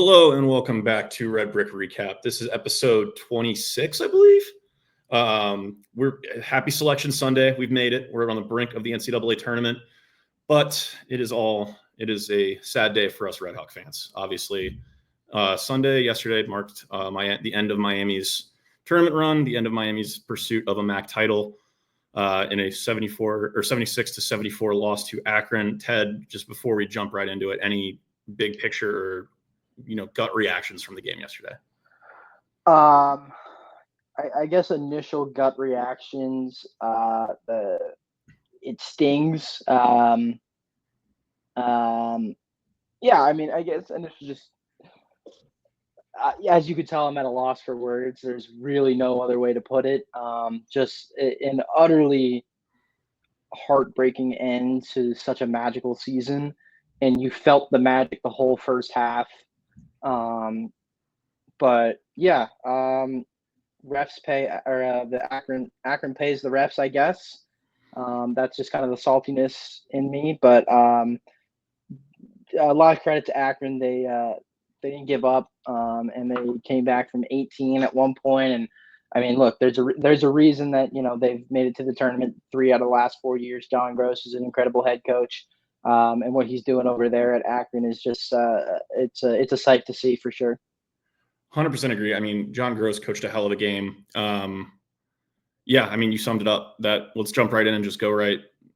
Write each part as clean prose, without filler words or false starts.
Hello and welcome back to Red Brick Recap. This is episode 26, I believe. We're happy Selection Sunday. We've made it. We're on the brink of the NCAA tournament, but it is a sad day for us Red Hawk fans. Obviously, Sunday yesterday marked the end of Miami's tournament run, the end of Miami's pursuit of a MAC title in a 76-74 loss to Akron. Ted, just before we jump right into it, any big picture or gut reactions from the game yesterday? I guess initial gut reactions, it stings. I guess initial just as you could tell, I'm at a loss for words. There's really no other way to put it. Just an utterly heartbreaking end to such a magical season, and you felt the magic the whole first half. Refs pay, or the Akron pays the refs, I guess. That's just kind of the saltiness in me, but a lot of credit to Akron. They didn't give up, and they came back from 18 at one point. And I mean, look, there's a reason that they've made it to the tournament 3 out of the last 4 years. John Gross is an incredible head coach. And what he's doing over there at Akron is just it's a sight to see for sure. 100% agree. I mean, John Gross coached a hell of a game. You summed it up. Let's jump right in and just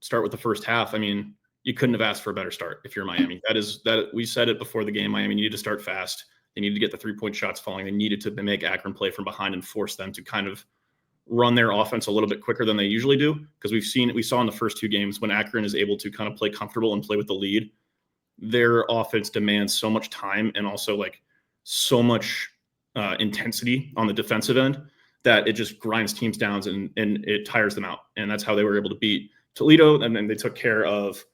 start with the first half. I mean, you couldn't have asked for a better start if you're Miami. We said it before the game. Miami needed to start fast. They needed to get the 3-point shots falling. They needed to make Akron play from behind and force them to kind of run their offense a little bit quicker than they usually do. Because we saw in the first 2 games when Akron is able to kind of play comfortable and play with the lead, their offense demands so much time and also so much intensity on the defensive end that it just grinds teams down and it tires them out. And that's how they were able to beat Toledo. And then they took care of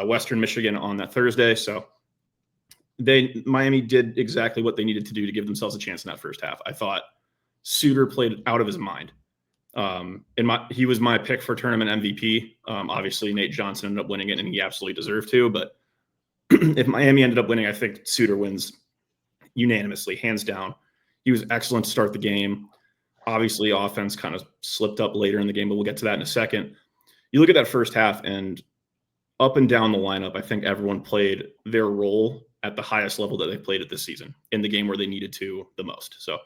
Western Michigan on that Thursday. So Miami did exactly what they needed to do to give themselves a chance in that first half. I thought Suter played out of his mind. He was my pick for tournament MVP. Obviously, Nate Johnson ended up winning it, and he absolutely deserved to. But if Miami ended up winning, I think Suter wins unanimously, hands down. He was excellent to start the game. Obviously, offense kind of slipped up later in the game, but we'll get to that in a second. You look at that first half, and up and down the lineup, I think everyone played their role at the highest level that they've played it this season in the game where they needed to the most. So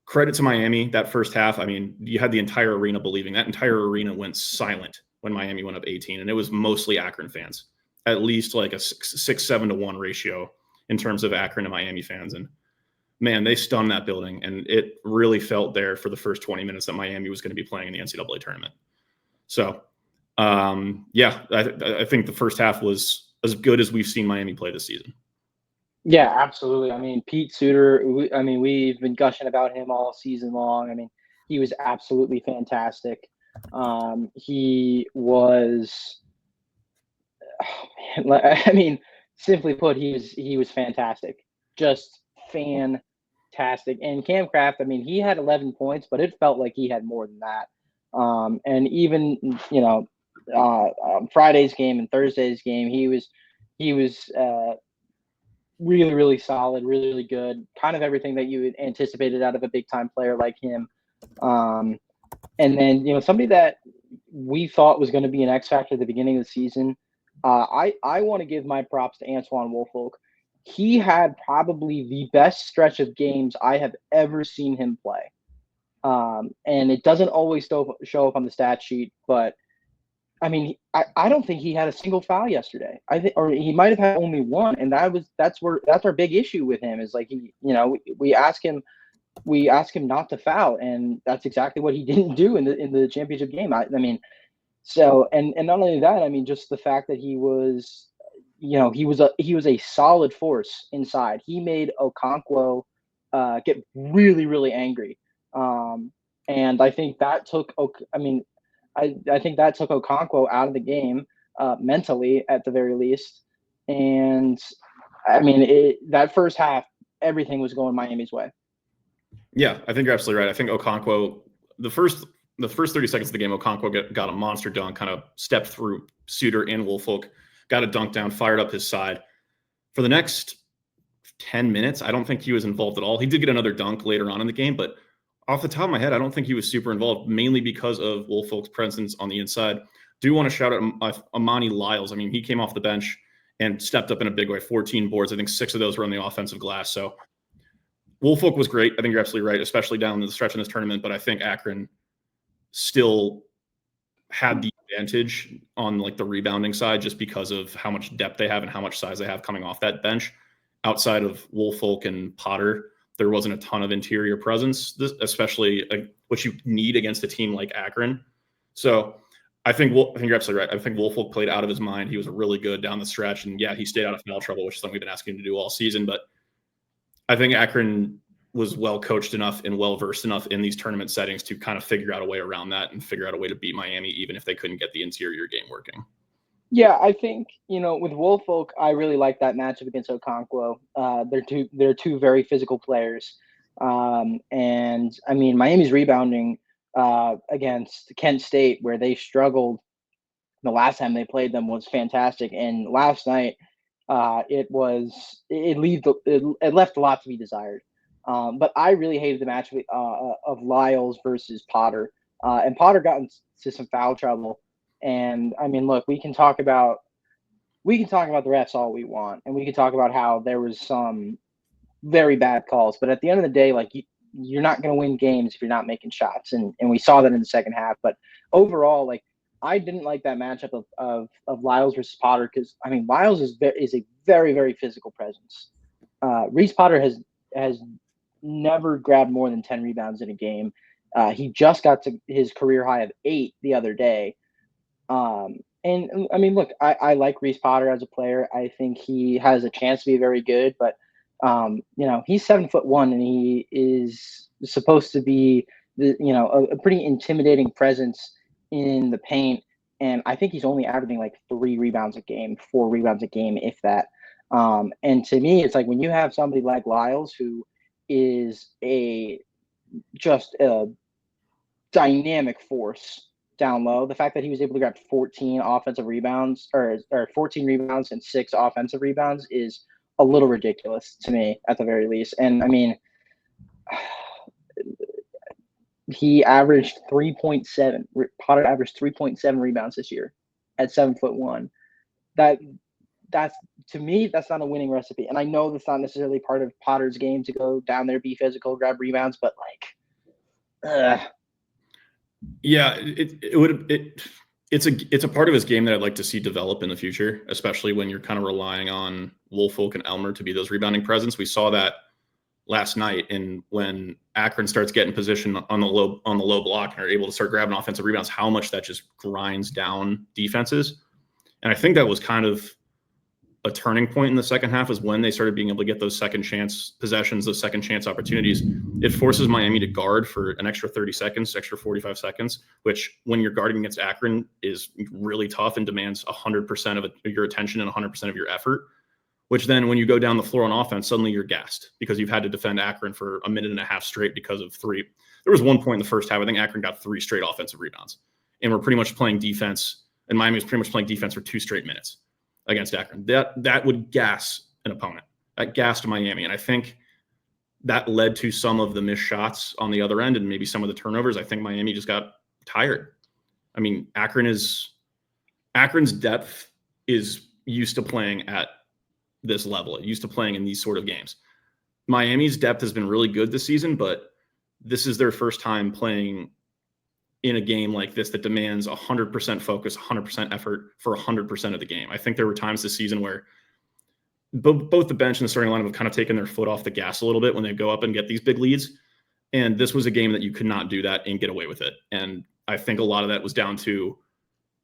credit to Miami, that first half. I mean, you had the entire arena believing. That entire arena went silent when Miami went up 18, and it was mostly Akron fans, at least like a 6-7 to 1 ratio in terms of Akron and Miami fans. And man, they stunned that building, and it really felt there for the first 20 minutes that Miami was going to be playing in the NCAA tournament. So, I think the first half was as good as we've seen Miami play this season. Yeah, absolutely. I mean, Pete Suter, we've been gushing about him all season long. I mean, he was absolutely fantastic. He was, simply put, he was fantastic. Just fantastic. And Cam Kraft, he had 11 points, but it felt like he had more than that. And even, Friday's game and Thursday's game, he was really, really solid, really, really good. Kind of everything that you anticipated out of a big time player like him. And then, somebody that we thought was going to be an X factor at the beginning of the season. I want to give my props to Antoine Woolfolk. He had probably the best stretch of games I have ever seen him play. And it doesn't always show up on the stat sheet, but I don't think he had a single foul yesterday. I think, or he might have had only one, and that's our big issue with him is we ask him not to foul, and that's exactly what he didn't do in the championship game. So and not only that, just the fact that he was a solid force inside. He made Okonkwo get really, really angry, and I think that took I think that took Okonkwo out of the game mentally, at the very least. And that first half, everything was going Miami's way. Yeah, I think you're absolutely right. I think Okonkwo, the first 30 seconds of the game, Okonkwo got a monster dunk, kind of stepped through Suter and Woolfolk, got a dunk down, fired up his side. For the next 10 minutes. I don't think he was involved at all. He did get another dunk later on in the game, but off the top of my head, I don't think he was super involved, mainly because of Woolfolk's presence on the inside. Do want to shout out Amani Lyles. I mean, he came off the bench and stepped up in a big way. 14 boards. I think 6 of those were on the offensive glass. So Woolfolk was great. I think you're absolutely right, especially down the stretch in this tournament. But I think Akron still had the advantage on like the rebounding side just because of how much depth they have and how much size they have coming off that bench. Outside of Woolfolk and Potter, there wasn't a ton of interior presence, especially what you need against a team like Akron. So I think you're absolutely right. I think Woolfolk played out of his mind. He was really good down the stretch, and yeah, he stayed out of foul trouble, which is something we've been asking him to do all season. But I think Akron was well coached enough and well versed enough in these tournament settings to kind of figure out a way around that and figure out a way to beat Miami, even if they couldn't get the interior game working. Yeah, I think, with Woolfolk, I really like that matchup against Okonkwo. They're two very physical players. And I mean, Miami's rebounding against Kent State, where they struggled the last time they played them, was fantastic. And last night, it left a lot to be desired. But I really hated the matchup of Lyles versus Potter. And Potter got into some foul trouble. And I mean, look, we can talk about the refs all we want, and we can talk about how there was some very bad calls. But at the end of the day, like, you're not going to win games if you're not making shots, and we saw that in the second half. But overall, like, I didn't like that matchup of Lyles versus Potter, because I mean, Lyles is a very, very physical presence. Reese Potter has never grabbed more than 10 rebounds in a game. He just got to his career high of 8 the other day. And I mean, look, I like Reese Potter as a player. I think he has a chance to be very good, but he's 7'1", and he is supposed to be a pretty intimidating presence in the paint. And I think he's only averaging like 3 rebounds a game, 4 rebounds a game, if that. And to me, it's like when you have somebody like Lyles, who is just a dynamic force down low. The fact that he was able to grab 14 offensive rebounds or 14 rebounds and 6 offensive rebounds is a little ridiculous to me, at the very least. And I mean, he averaged 3.7. Potter averaged 3.7 rebounds this year at 7'1". That's to me, that's not a winning recipe. And I know that's not necessarily part of Potter's game to go down there, be physical, grab rebounds, but like, yeah, it's a part of his game that I'd like to see develop in the future, especially when you're kind of relying on Woolfolk and Elmer to be those rebounding presence. We saw that last night, and when Akron starts getting position on the low block and are able to start grabbing offensive rebounds, how much that just grinds down defenses. And I think that was kind of a turning point in the second half, is when they started being able to get those second chance possessions, those second chance opportunities. It forces Miami to guard for an extra 30 seconds, extra 45 seconds, which when you're guarding against Akron is really tough and demands 100% of your attention and 100% of your effort, which then when you go down the floor on offense, suddenly you're gassed because you've had to defend Akron for a minute and a half straight because of 3. There was one point in the first half, I think Akron got 3 straight offensive rebounds, and we're pretty much playing defense, and Miami was pretty much playing defense for 2 straight minutes against Akron. That would gas an opponent. That gassed Miami. And I think that led to some of the missed shots on the other end and maybe some of the turnovers. I think Miami just got tired. I mean, Akron's depth is used to playing at this level, used to playing in these sort of games. Miami's depth has been really good this season, but this is their first time playing in a game like this that demands 100% focus, 100% effort for 100% of the game. I think there were times this season where both the bench and the starting lineup have kind of taken their foot off the gas a little bit when they go up and get these big leads. And this was a game that you could not do that and get away with it. And I think a lot of that was down to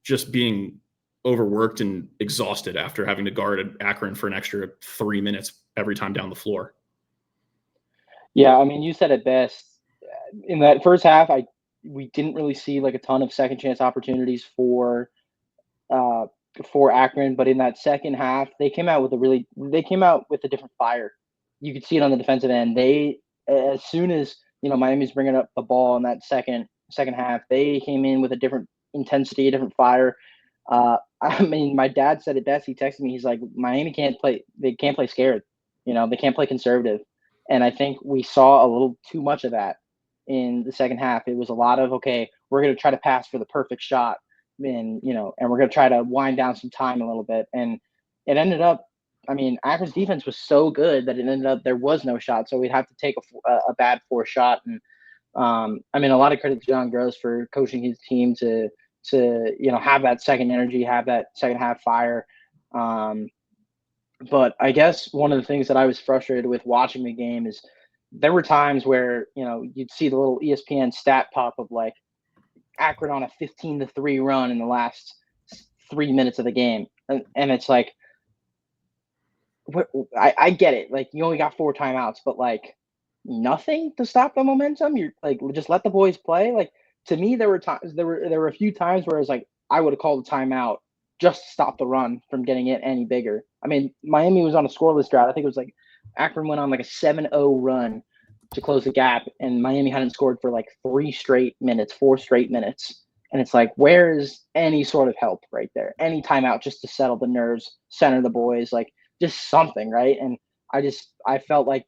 just being overworked and exhausted after having to guard Akron for an extra 3 minutes every time down the floor. Yeah, I mean, you said it best. In that first half, we didn't really see like a ton of second chance opportunities for Akron, but in that second half, they came out with a different fire. You could see it on the defensive end. They, as soon as Miami's bringing up the ball in that second half, they came in with a different intensity, a different fire. I mean, my dad said it best. He texted me. He's like, Miami can't play. They can't play scared. They can't play conservative. And I think we saw a little too much of that in the second half. It was a lot of, okay, we're going to try to pass for the perfect shot, and we're going to try to wind down some time a little bit. And it ended up, Akron's defense was so good that it ended up there was no shot, so we'd have to take a bad forced shot. And a lot of credit to John Gross for coaching his team to have that second energy, have that second half fire. But I guess one of the things that I was frustrated with watching the game is there were times where you'd see the little ESPN stat pop of like Akron on a 15-3 run in the last 3 minutes of the game, and it's like, I get it. Like, you only got 4 timeouts, but like nothing to stop the momentum. You're like, just let the boys play. Like, to me, there were a few times where I was like, I would have called a timeout just to stop the run from getting it any bigger. Miami was on a scoreless drought. I think it was like Akron went on like a 7-0 run to close the gap, and Miami hadn't scored for like 4 straight minutes. And it's like, where is any sort of help right there? Any timeout just to settle the nerves, center the boys, like just something, right? And I felt like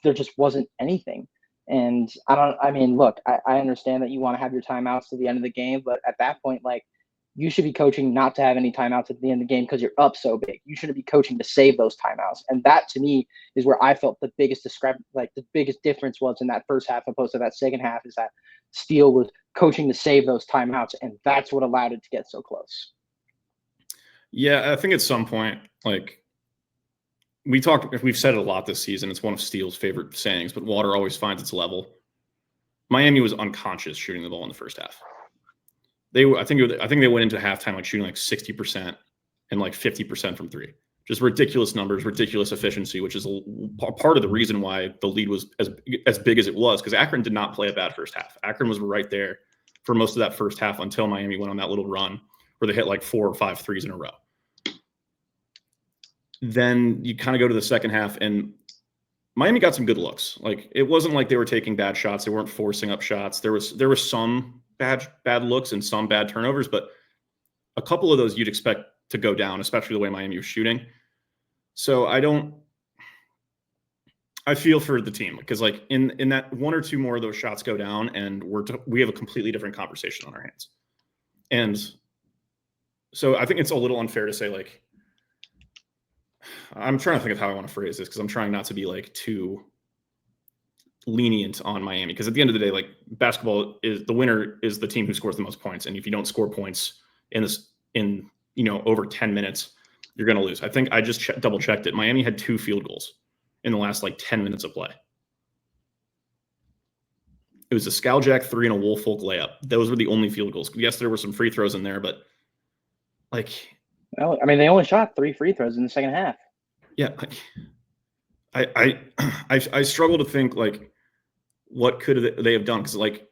there just wasn't anything. And look, I understand that you want to have your timeouts to the end of the game, but at that point, like, you should be coaching not to have any timeouts at the end of the game because you're up so big. You shouldn't be coaching to save those timeouts. And that, to me, is where I felt the biggest the biggest difference was in that first half opposed to that second half, is that Steele was coaching to save those timeouts, and that's what allowed it to get so close. Yeah, I think at some point, like, we've said it a lot this season. It's one of Steele's favorite sayings, but water always finds its level. Miami was unconscious shooting the ball in the first half. I think they went into halftime like shooting like 60% and like 50% from 3. Just ridiculous numbers, ridiculous efficiency, which is a part of the reason why the lead was as big as it was, because Akron did not play a bad first half. Akron was right there for most of that first half until Miami went on that little run where they hit like 4 or 5 threes in a row. Then you kind of go to the second half, and Miami got some good looks. Like, it wasn't like they were taking bad shots. They weren't forcing up shots. There was some bad looks and some bad turnovers, but a couple of those you'd expect to go down, especially the way Miami was shooting. So I feel for the team, because like in that 1 or 2 more of those shots go down, and we have a completely different conversation on our hands. And so I think it's a little unfair to say, like, I'm trying to think of how I want to phrase this, because I'm trying not to be like too lenient on Miami, because at the end of the day, like, basketball is the winner is the team who scores the most points, and if you don't score points in over 10 minutes, you're going to lose. I think I just double checked it. Miami had 2 field goals in the last like 10 minutes of play. It was a Scaljack 3 and a Woolfolk layup. Those were the only field goals. Yes, there were some free throws in there, but like, well, they only shot 3 free throws in the second half. Yeah, like, I struggle to think, like, what could they have done, because like,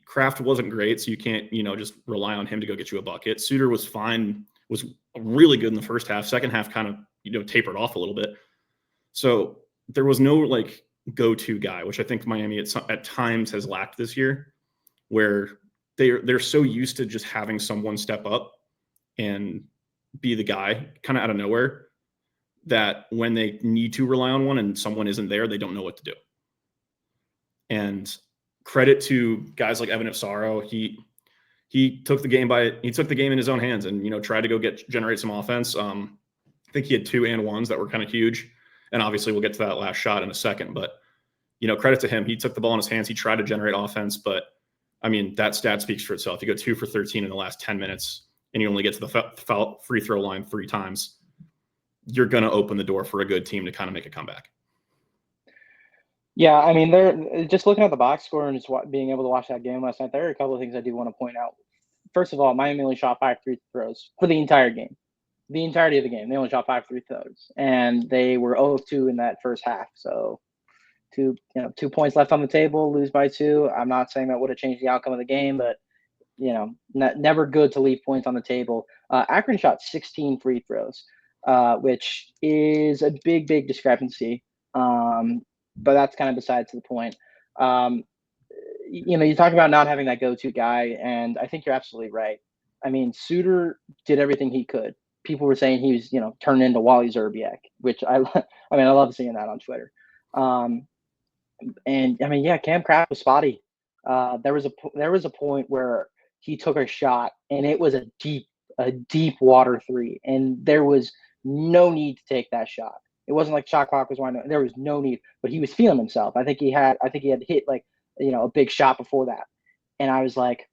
Kraft wasn't great, so you can't just rely on him to go get you a bucket. Suter was fine, was really good in the first half. Second half kind of tapered off a little bit. So there was no like go-to guy, which I think Miami at times has lacked this year, where they're so used to just having someone step up and be the guy kind of out of nowhere, that when they need to rely on one and someone isn't there, they don't know what to do. And credit to guys like Evan Ipsaro. He took the game in his own hands and tried to generate some offense. I think he had 2 and 1s that were kind of huge, and obviously we'll get to that last shot in a second. But credit to him. He took the ball in his hands. He tried to generate offense, but that stat speaks for itself. You go 2 for 13 in the last 10 minutes, and you only get to the free throw line 3 times. You're going to open the door for a good team to kind of make a comeback. Yeah, they're just looking at the box score and just being able to watch that game last night. There are a couple of things I do want to point out. First of all, Miami only shot 5 free throws for the entire game. The entirety of the game, they only shot 5 free throws, and they were 0 of 2 in that first half. So, 2 points left on the table, lose by 2. I'm not saying that would have changed the outcome of the game, but never good to leave points on the table. Akron shot 16 free throws, which is a big discrepancy. But that's kind of besides the point. You talk about not having that go-to guy, and I think you're absolutely right. Suter did everything he could. people were saying he was, turned into Wally Zerbiak, which I love seeing that on Twitter. And I mean, yeah, Cam Kraft was spotty. There was a point where he took a shot and it was a deep water three, and there was no need to take that shot. It wasn't like shot clock was winding. There was no need, but he was feeling himself. I think he had hit like, a big shot before that, and I was like,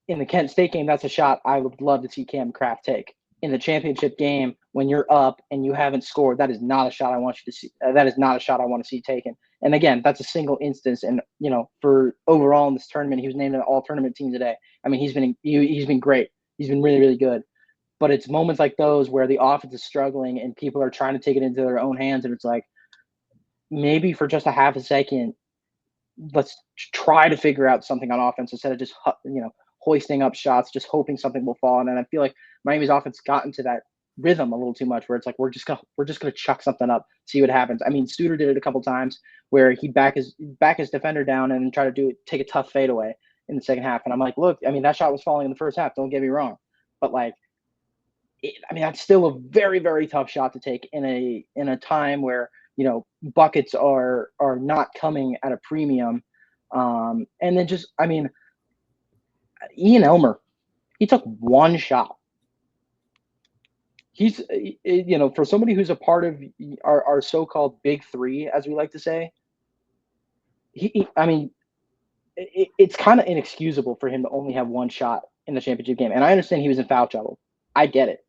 in the Kent State game, that's a shot I would love to see Cam Kraft take. In the championship game, when you're up and you haven't scored, that is not a shot I want you to see. That is not a shot I want to see taken. And again, that's a single instance. And for overall in this tournament, he was named an all-tournament team today. I mean, he's been great. He's been really, really good. But it's moments like those where the offense is struggling and people are trying to take it into their own hands, and it's like, maybe for just a half a second, let's try to figure out something on offense instead of just hoisting up shots, just hoping something will fall. And I feel like Miami's offense got into that rhythm a little too much, where it's like, we're just gonna chuck something up, see what happens. I mean, Studer did it a couple times where he back his defender down and try to take a tough fadeaway in the second half. And I'm like, look, I mean, that shot was falling in the first half. Don't get me wrong, but that's still a very, very tough shot to take in a time where buckets are not coming at a premium. And then just, I mean, Ian Elmer, he took one shot. He's, for somebody who's a part of our so-called big three, as we like to say, it's kind of inexcusable for him to only have one shot in the championship game. And I understand he was in foul trouble. I get it.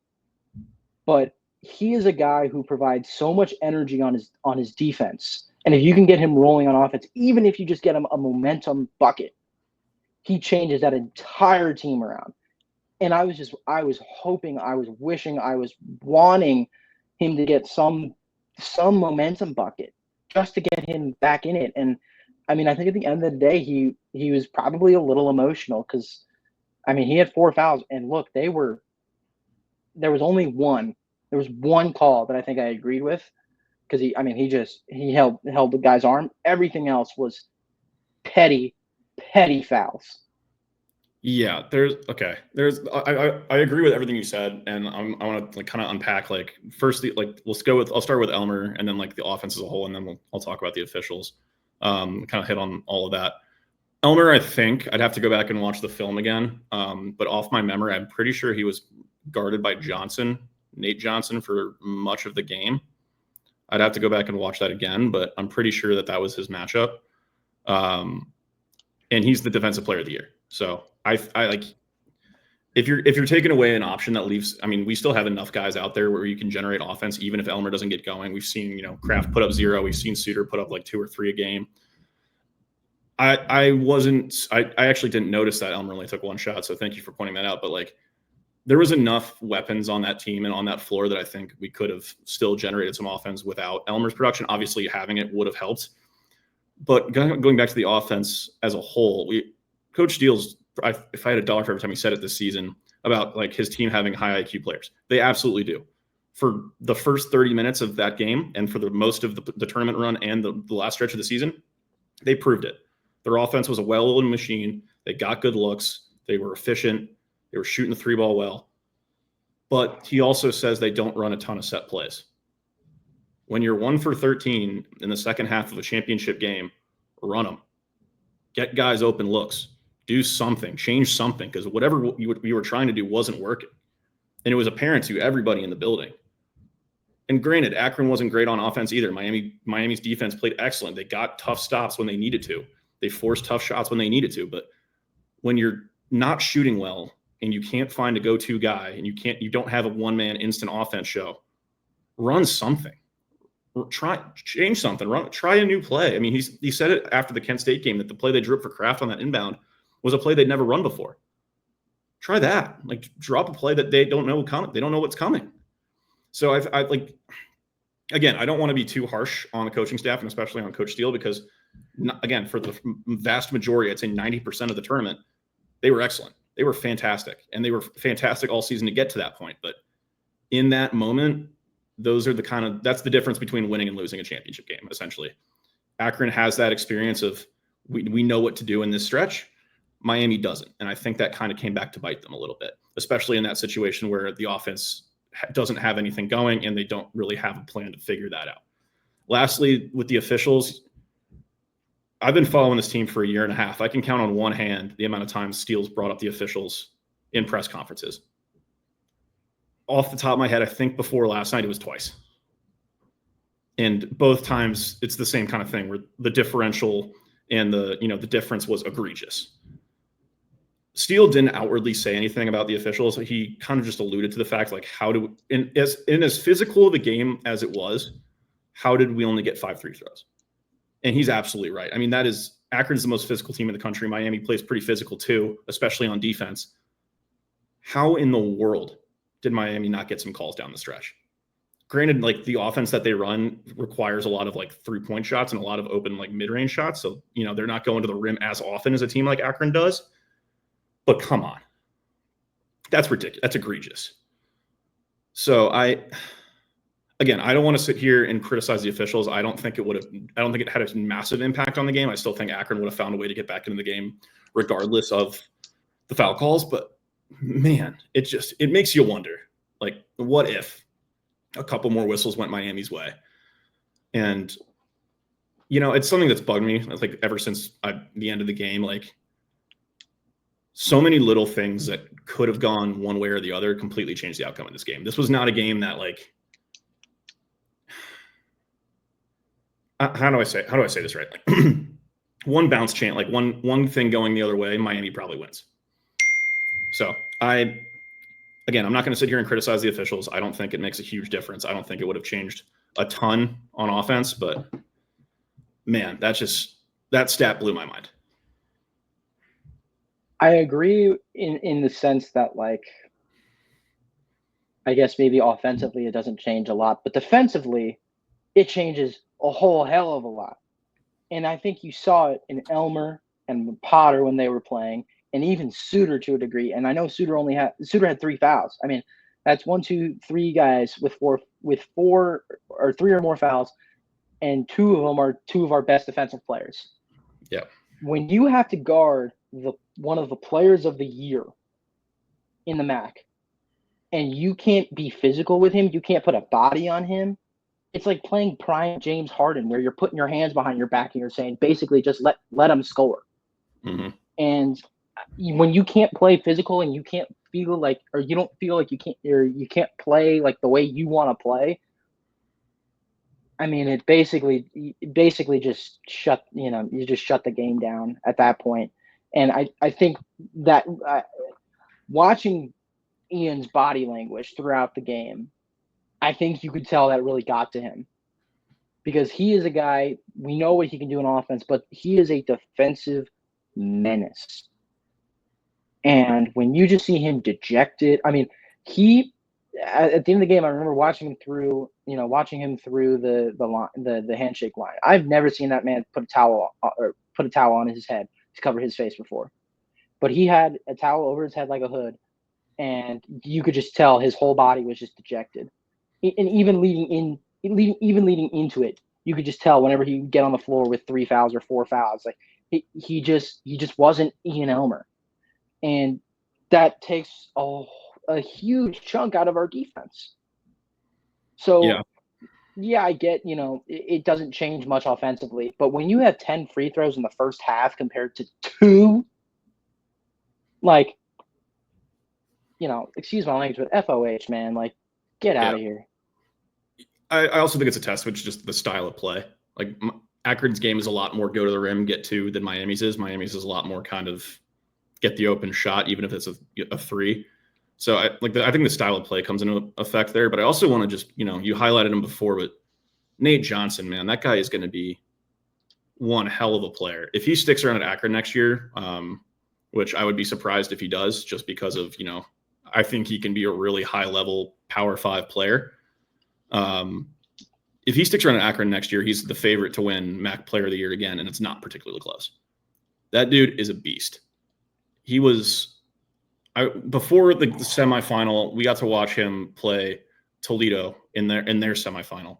But he is a guy who provides so much energy on his defense. And if you can get him rolling on offense, even if you just get him a momentum bucket, he changes that entire team around. And I was hoping, I was wishing, I was wanting him to get some momentum bucket just to get him back in it. And I mean, I think at the end of the day, he was probably a little emotional because, I mean, he had 4 fouls, and look, there was only one. There was one call that I think I agreed with, because he held the guy's arm. Everything else was petty fouls. Yeah, I agree with everything you said, and I want to kind of unpack firstly, I'll start with Elmer and then the offense as a whole, and then I'll talk about the officials. Kind of hit on all of that. Elmer, I think I'd have to go back and watch the film again, but off my memory, I'm pretty sure he was guarded by Nate Johnson, for much of the game. I'd have to go back and watch that again, but I'm pretty sure that was his matchup. And he's the defensive player of the year. So I if you're taking away an option that leaves, I mean, we still have enough guys out there where you can generate offense, even if Elmer doesn't get going. We've seen, Kraft put up 0. We've seen Studer put up 2 or 3 a game. I actually didn't notice that Elmer only took 1 shot. So thank you for pointing that out. But there was enough weapons on that team and on that floor that I think we could have still generated some offense without Elmer's production. Obviously, having it would have helped. But going back to the offense as a whole, Coach Steele's, if I had $1 for every time he said it this season about his team having high IQ players, they absolutely do. For the first 30 minutes of that game and for the most of the tournament run and the last stretch of the season, they proved it. Their offense was a well-oiled machine. They got good looks. They were efficient. They were shooting the 3-ball well. But he also says they don't run a ton of set plays. When you're 1 for 13 in the second half of a championship game, run them. Get guys open looks. Do something. Change something, because whatever you were trying to do wasn't working. And it was apparent to everybody in the building. And granted, Akron wasn't great on offense either. Miami's defense played excellent. They got tough stops when they needed to. They forced tough shots when they needed to. But when you're not shooting well and you can't find a go-to guy and you don't have a one-man instant offense show, run something. Change something. Try a new play. I mean, he said it after the Kent State game that the play they drew up for Kraft on that inbound was a play they'd never run before. Try that. Drop a play that they don't know coming. They don't know what's coming. So again, I don't want to be too harsh on the coaching staff and especially on Coach Steele, because again, for the vast majority, I'd say 90% of the tournament, they were excellent. They were fantastic, and they were fantastic all season to get to that point. But in that moment, that's the difference between winning and losing a championship game, essentially. Akron has that experience of we know what to do in this stretch. Miami doesn't. And I think that kind of came back to bite them a little bit, especially in that situation where the offense doesn't have anything going and they don't really have a plan to figure that out. Lastly, with the officials, I've been following this team for a year and a half. I can count on one hand the amount of times Steele's brought up the officials in press conferences. Off the top of my head, I think before last night it was twice. And both times it's the same kind of thing where the differential and the difference was egregious. Steele didn't outwardly say anything about the officials. He kind of just alluded to the fact, like, in as physical of a game as it was, how did we only get 5 free throws? And he's absolutely right. I mean, Akron's the most physical team in the country. Miami plays pretty physical too, especially on defense. How in the world did Miami not get some calls down the stretch? Granted, like, the offense that they run requires a lot of like 3-point shots and a lot of open like mid-range shots. So, they're not going to the rim as often as a team like Akron does. But come on. That's ridiculous. That's egregious. So I don't want to sit here and criticize the officials. I don't think it had a massive impact on the game. I still think Akron would have found a way to get back into the game regardless of the foul calls. But man, it makes you wonder, like, what if a couple more whistles went Miami's way? And, it's something that's bugged me, like, ever since the end of the game. Like, so many little things that could have gone one way or the other completely changed the outcome of this game. This was not a game that, like, how do I say this right? Like, one bounce chant, like one thing going the other way, Miami probably wins. So I'm not going to sit here and criticize the officials. I don't think it makes a huge difference. I don't think it would have changed a ton on offense, but man, that stat blew my mind. I agree in the sense that, like, I guess maybe offensively it doesn't change a lot, but defensively it changes a whole hell of a lot. And I think you saw it in Elmer and Potter when they were playing, and even Suter to a degree. And I know Suter had 3 fouls. I mean, that's 1, 2, 3 guys with four or 3 or more fouls, and 2 of them are 2 of our best defensive players. Yeah. When you have to guard one of the players of the year in the MAC, and you can't be physical with him, you can't put a body on him. It's like playing prime James Harden, where you're putting your hands behind your back and you're saying, basically, just let him score. Mm-hmm. And when you can't play physical and you can't feel like, or you don't feel like you can't play like the way you want to play, I mean, it basically just you just shut the game down at that point. And I think that watching Ian's body language throughout the game, I think you could tell that really got to him, because he is a guy, we know what he can do in offense, but he is a defensive menace. And when you just see him dejected, I mean, at the end of the game, I remember watching him through the handshake line. I've never seen that man put a towel on his head to cover his face before, but he had a towel over his head like a hood, and you could just tell his whole body was just dejected. And even leading into it, you could just tell whenever he would get on the floor with 3 fouls or 4 fouls, like he just wasn't Ian Elmer, and that takes a huge chunk out of our defense. So yeah, I get, it doesn't change much offensively, but when you have 10 free throws in the first half compared to 2, like, excuse my language, but FOH, man, like, get out of here. I also think it's a testament to just the style of play. Like, Akron's game is a lot more go to the rim, get to than Miami's is. Miami's is a lot more kind of get the open shot, even if it's a 3. So I think the style of play comes into effect there. But I also want to just, you highlighted him before, but Nate Johnson, man, that guy is going to be one hell of a player. If he sticks around at Akron next year, which I would be surprised if he does, just because of, I think he can be a really high level Power 5 player. If he sticks around at Akron next year, he's the favorite to win MAC Player of the Year again, and it's not particularly close. That dude is a beast. He was before the semifinal, we got to watch him play Toledo in their semifinal.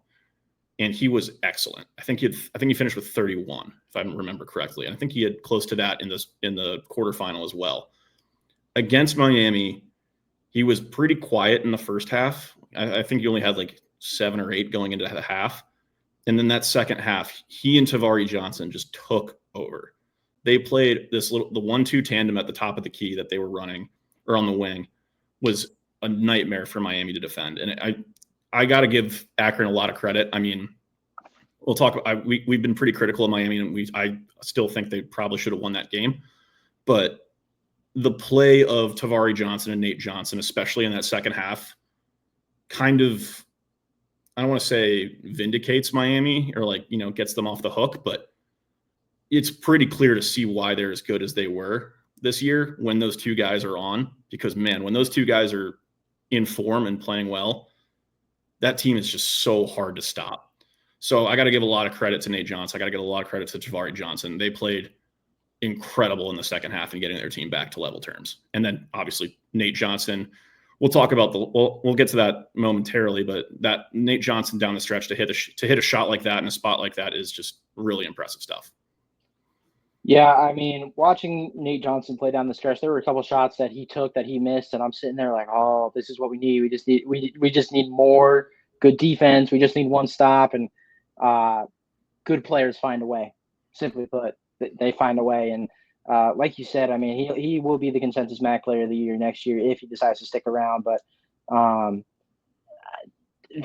and he was excellent. I think he finished with 31, if I remember correctly. And I think he had close to that in the quarterfinal as well. Against Miami, he was pretty quiet in the first half. I think he only had like 7 or 8 going into the half. And then that second half, he and Tavari Johnson just took over. They played the 1-2 tandem at the top of the key that they were running, or on the wing, was a nightmare for Miami to defend. And I got to give Akron a lot of credit. I mean, we'll talk. We've been pretty critical of Miami, and I still think they probably should have won that game. But the play of Tavari Johnson and Nate Johnson, especially in that second half, kind of, I don't want to say vindicates Miami or gets them off the hook, but it's pretty clear to see why they're as good as they were this year when those two guys are on. Because, man, when those two guys are in form and playing well, that team is just so hard to stop. So I got to give a lot of credit to Nate Johnson. I got to give a lot of credit to Tavari Johnson. They played incredible in the second half and getting their team back to level terms. And then obviously Nate Johnson, we'll talk about we'll get to that momentarily, but that Nate Johnson down the stretch to hit a shot like that in a spot like that is just really impressive stuff. Yeah, I mean, watching Nate Johnson play down the stretch, there were a couple shots that he took that he missed, and I'm sitting there like, oh, this is what we need. We just need more good defense. We just need one stop, and good players find a way. Simply put, they find a way. And like you said, I mean, he will be the consensus MAC Player of the Year next year if he decides to stick around. But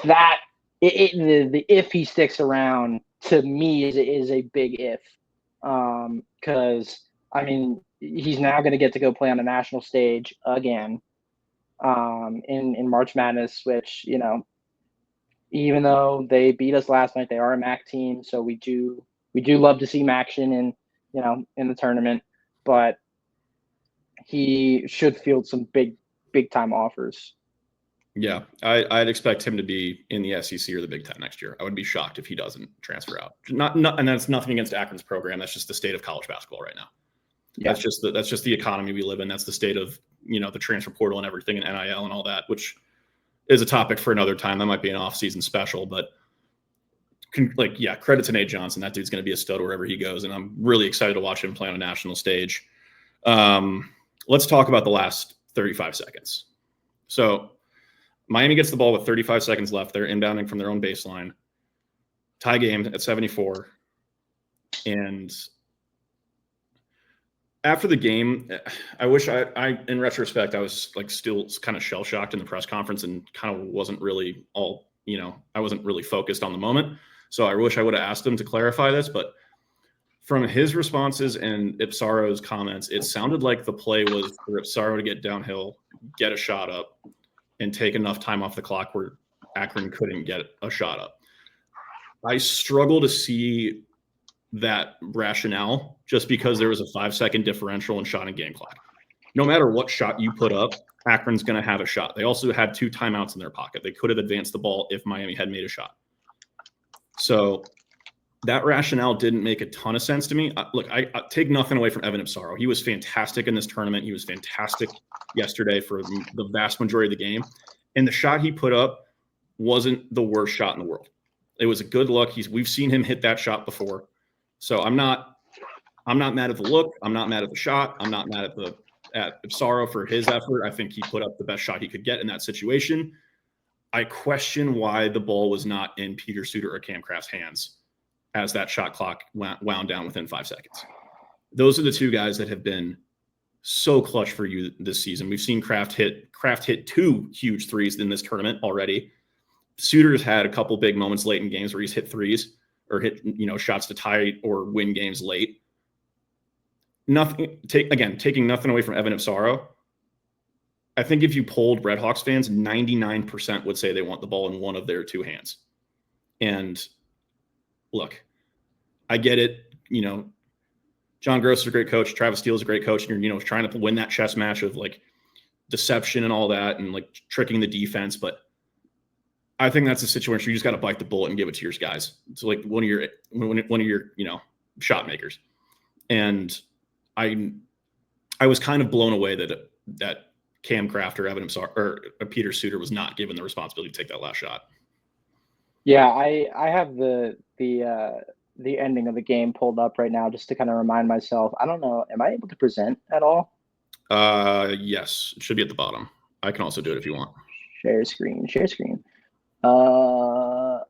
the if he sticks around to me is a big if. Because I mean, he's now going to get to go play on the national stage again in March Madness, which, you know, even though they beat us last night, they are a MAC team, so we do love to see him action in the tournament, but he should field some big time offers. Yeah, I'd expect him to be in the SEC or the Big Ten next year. I would be shocked if he doesn't transfer out. Not, and that's nothing against Akron's program. That's just the state of college basketball right now. Yeah. That's just the economy we live in. That's the state of, the transfer portal and everything, and NIL and all that, which is a topic for another time. That might be an off-season special, but credit to Nate Johnson. That dude's going to be a stud wherever he goes, and I'm really excited to watch him play on a national stage. Let's talk about the last 35 seconds. So Miami gets the ball with 35 seconds left. They're inbounding from their own baseline. Tie game at 74. And after the game, I wish I in retrospect, I was still kind of shell-shocked in the press conference and kind of wasn't really I wasn't really focused on the moment. So I wish I would have asked him to clarify this, but from his responses and Ipsaro's comments, it sounded like the play was for Ipsaro to get downhill, get a shot up, and take enough time off the clock where Akron couldn't get a shot up. I struggle to see that rationale just because there was a 5-second differential in shot and game clock. No matter what shot you put up, Akron's going to have a shot. They also had 2 timeouts in their pocket. They could have advanced the ball if Miami had made a shot. So that rationale didn't make a ton of sense to me. Look, I take nothing away from Evan Ipsaro. He was fantastic in this tournament. He was fantastic yesterday for the vast majority of the game. And the shot he put up wasn't the worst shot in the world. It was a good look. We've seen him hit that shot before. So I'm not mad at the look. I'm not mad at the shot. I'm not mad at Ipsaro for his effort. I think he put up the best shot he could get in that situation. I question why the ball was not in Peter Suter or Cam Kraft's hands as that shot clock wound down within 5 seconds. Those are the 2 guys that have been so clutch for you this season. We've seen Kraft hit 2 huge threes in this tournament already. Suter's had a couple big moments late in games where he's hit threes or hit shots to tie or win games late. Taking nothing away from Evan Ipsaro. I think if you polled Red Hawks fans, 99% would say they want the ball in one of their 2 hands. And look, I get it. John Gross is a great coach. Travis Steele is a great coach. And you're, trying to win that chess match of deception and all that and tricking the defense. But I think that's a situation where you just got to bite the bullet and give it to your guys. It's one of your shot makers. And I was kind of blown away that Cam Kraft or Evan Ipsaro or Peter Suter was not given the responsibility to take that last shot. Yeah, I have the ending of the game pulled up right now just to kind of remind myself. I don't know, am I able to present at all? Yes, it should be at the bottom. I can also do it if you want. Share screen, share screen. I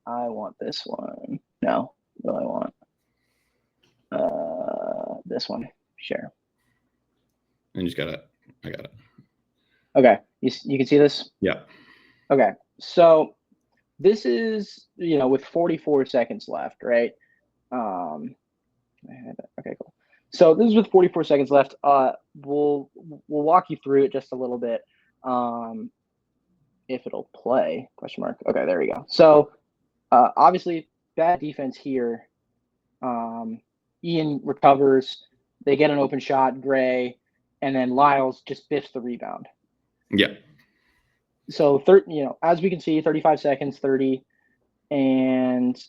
want this one. No, what do I want? This one. Share. And you just got it. I got it. Okay, you can see this? Yeah. Okay, so this is, with 44 seconds left, right? Okay, cool. So this is with 44 seconds left. We'll walk you through it just a little bit. If it'll play, question mark. Okay, there we go. So obviously bad defense here. Ian recovers. They get an open shot, Gray, and then Lyles just biffs the rebound. Yeah. So, as we can see, 35 seconds, 30, and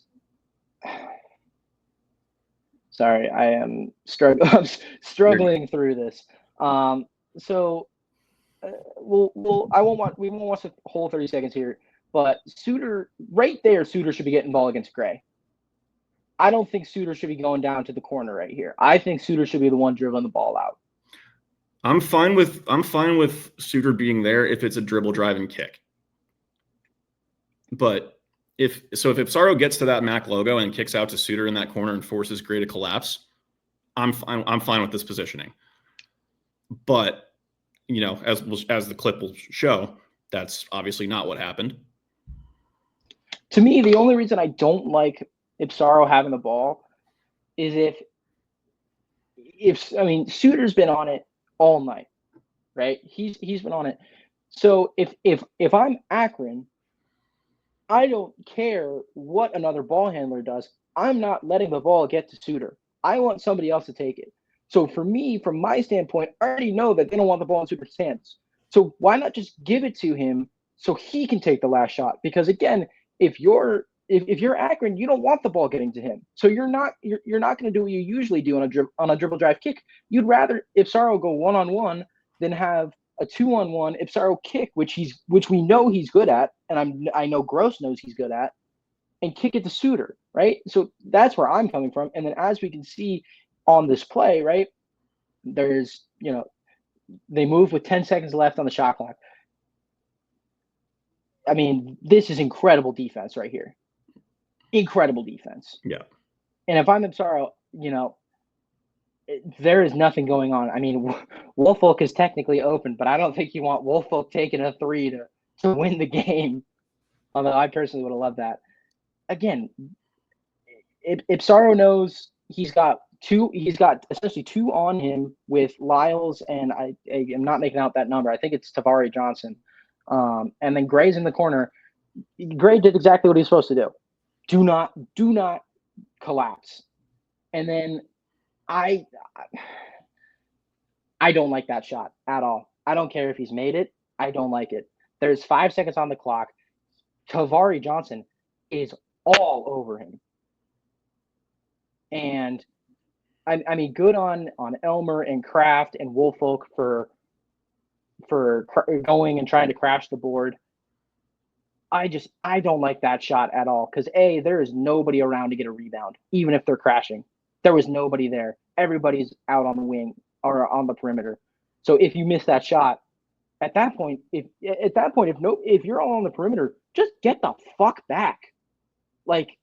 sorry, I am struggling through this. So we won't watch the whole 30 seconds here, but Suter right there, Suter should be getting ball against Gray. I don't think Suter should be going down to the corner right here. I think Suter should be the one dribbling the ball out. I'm fine with Suter being there if it's a dribble, drive, and kick. But if Ipsaro gets to that MAC logo and kicks out to Suter in that corner and forces Gray to collapse, I'm fine with this positioning. But as the clip will show, that's obviously not what happened. To me, the only reason I don't like Ipsaro having the ball is if Suter's been on it all night, right? He's been on it. So if I'm Akron, I don't care what another ball handler does. I'm not letting the ball get to Suter. I want somebody else to take it. So for me, from my standpoint, I already know that they don't want the ball in Suter's hands. So why not just give it to him so he can take the last shot? Because again, if you're Akron, you don't want the ball getting to him. So you're not going to do what you usually do on a dribble drive kick. You'd rather Ipsaro go 1-on-1 than have a 2-on-1 Ipsaro kick, which we know he's good at, and I know Gross knows he's good at, and kick it to Suter, right? So that's where I'm coming from. And then as we can see on this play, right, there's they move with 10 seconds left on the shot clock. I mean, this is incredible defense right here. Incredible defense. Yeah. And if I'm Ipsaro, there is nothing going on. I mean, Woolfolk is technically open, but I don't think you want Woolfolk taking a 3 to win the game. Although I personally would have loved that. Again, Ipsaro knows he's got essentially 2 on him with Lyles, and I am not making out that number. I think it's Tavari Johnson. And then Gray's in the corner. Gray did exactly what he's supposed to do. Do not collapse. And then I don't like that shot at all. I don't care if he's made it. I don't like it. There's 5 seconds on the clock. Tavari Johnson is all over him. And I mean, good on Elmer and Kraft and Woolfolk for going and trying to crash the board. I don't like that shot at all because there is nobody around to get a rebound, even if they're crashing. There was nobody there. Everybody's out on the wing or on the perimeter. So if you miss that shot, at that point, if you're all on the perimeter, just get the fuck back. Like,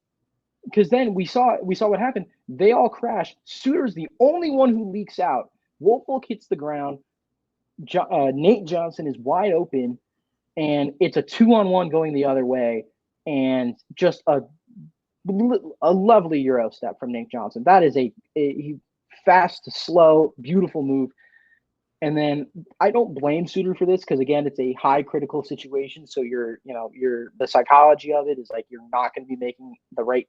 because then we saw what happened. They all crash. Suter's the only one who leaks out. Woolfolk hits the ground. Nate Johnson is wide open, and it's a 2-on-1 going the other way, and just a lovely Euro step from Nate Johnson. That is a fast, slow, beautiful move. And then I don't blame Suter for this because again, it's a high critical situation. So the psychology of it is like you're not going to be making the right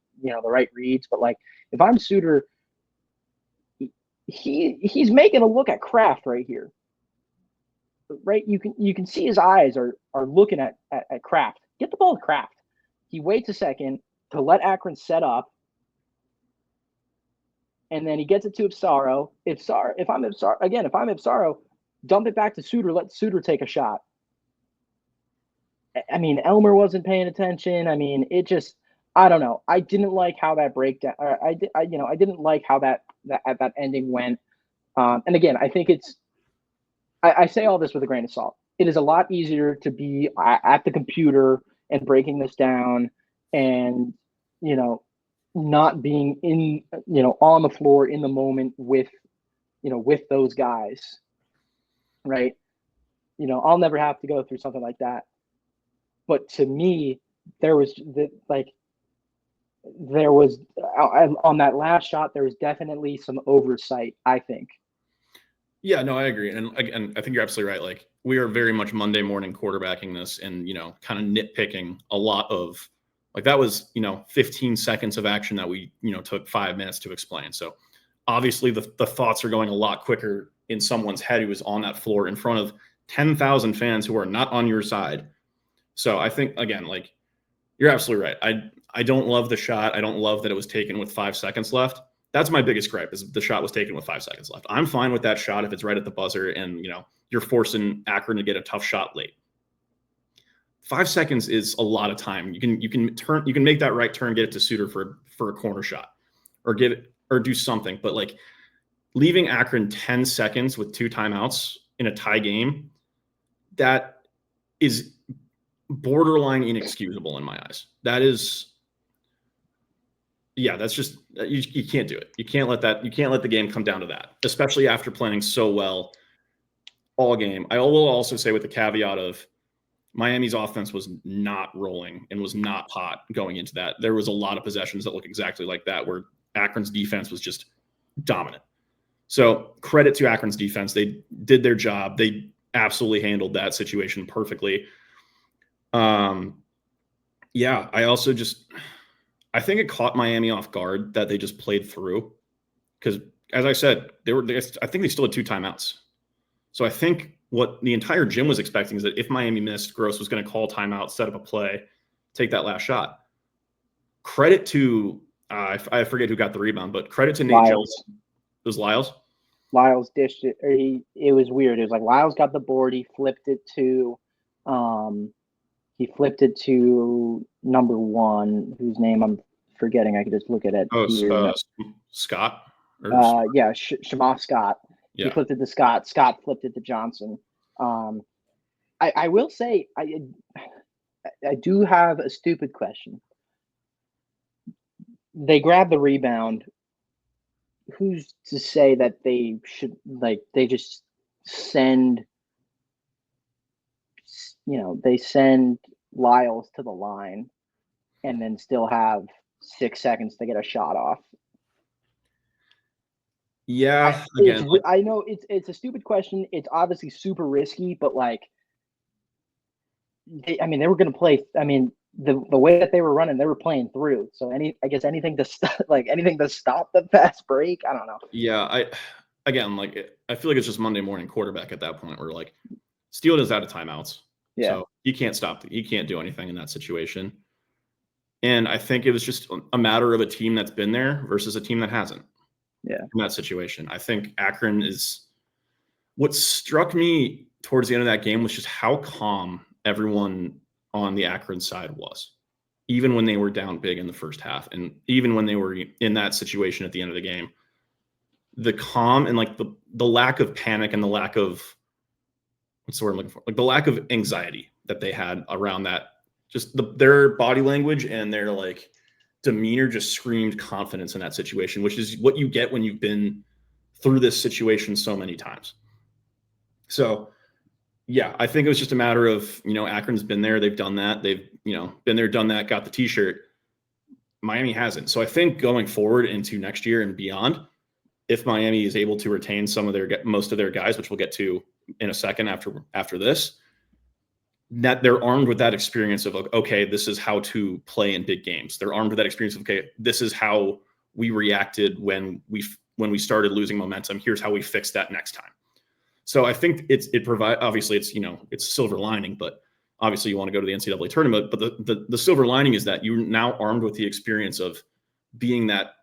reads. But like if I'm Suter, he's making a look at Kraft right here. Right, you can see his eyes are looking at Kraft. Get the ball to Kraft. He waits a second to let Akron set up, and then he gets it to Ipsaro. If I'm Ipsaro, dump it back to Suter. Let Suter take a shot. I mean, Elmer wasn't paying attention. I mean, it just I don't know. I didn't like how that breakdown. I didn't like how that ending went. And again, I think I say all this with a grain of salt. It is a lot easier to be at the computer and breaking this down, and you know, not being in on the floor in the moment with those guys, right? I'll never have to go through something like that. But to me, there was on that last shot, there was definitely some oversight, I think. Yeah, no, I agree. And again, I think you're absolutely right. Like, we are very much Monday morning quarterbacking this and, kind of nitpicking a lot of, like, that was, 15 seconds of action that we, took 5 minutes to explain. So obviously the thoughts are going a lot quicker in someone's head who is on that floor in front of 10,000 fans who are not on your side. So I think, again, like, you're absolutely right. I don't love the shot. I don't love that it was taken with 5 seconds left. That's my biggest gripe, is the shot was taken with 5 seconds left. I'm fine with that shot if it's right at the buzzer and, you're forcing Akron to get a tough shot late. 5 seconds is a lot of time. You can make that right turn, get it to Suter for a corner shot, or do something. But like, leaving Akron 10 seconds with 2 timeouts in a tie game, that is borderline inexcusable in my eyes. That is, yeah, that's just, you can't do it. You can't let the game come down to that, especially after playing so well all game. I will also say, with the caveat of, Miami's offense was not rolling and was not hot going into that. There was a lot of possessions that look exactly like that, where Akron's defense was just dominant. So credit to Akron's defense. They did their job. They absolutely handled that situation perfectly. Yeah, I think it caught Miami off guard that they just played through, because, as I said, I think they still had 2 timeouts. So I think what the entire gym was expecting is that if Miami missed, Gross was going to call timeout, set up a play, take that last shot. Credit to I forget who got the rebound, but credit to Nate Jones. It was Lyles. Lyles dished it. It was weird. It was like Lyles got the board. He flipped it to number 1, whose name I'm forgetting. I could just look at it. Scott. Shamaf Scott. Yeah. He flipped it to Scott. Scott flipped it to Johnson. I will say I do have a stupid question. They grabbed the rebound. Who's to say that they should, they just send, they send Lyles to the line and then still have 6 seconds to get a shot off? Yeah, I know it's a stupid question. It's obviously super risky, but they were going to play. The way that they were running, they were playing through. So anything to stop the fast break. I don't know. Yeah, I feel like it's just Monday morning quarterback at that point, where Steele is out of timeouts. Yeah. So you can't stop. You can't do anything in that situation. And I think it was just a matter of a team that's been there versus a team that hasn't. Yeah. In that situation, I think Akron is. What struck me towards the end of that game was just how calm everyone on the Akron side was, even when they were down big in the first half, and even when they were in that situation at the end of the game. The calm and the lack of panic and the lack of, what's the word I'm looking for? The lack of anxiety that they had around that. Just their body language and their demeanor just screamed confidence in that situation, which is what you get when you've been through this situation so many times. So, yeah, I think it was just a matter of, Akron's been there. They've done that. They've, been there, done that, got the T-shirt. Miami hasn't. So I think going forward into next year and beyond, if Miami is able to retain most of their guys, which we'll get to in a second after this, that they're armed with that experience of, okay, this is how to play in big games. They're armed with that experience of, okay, this is how we reacted when we started losing momentum. Here's how we fix that next time. So I think it provides, obviously it's a silver lining, but obviously you want to go to the NCAA tournament. But the silver lining is that you're now armed with the experience of being that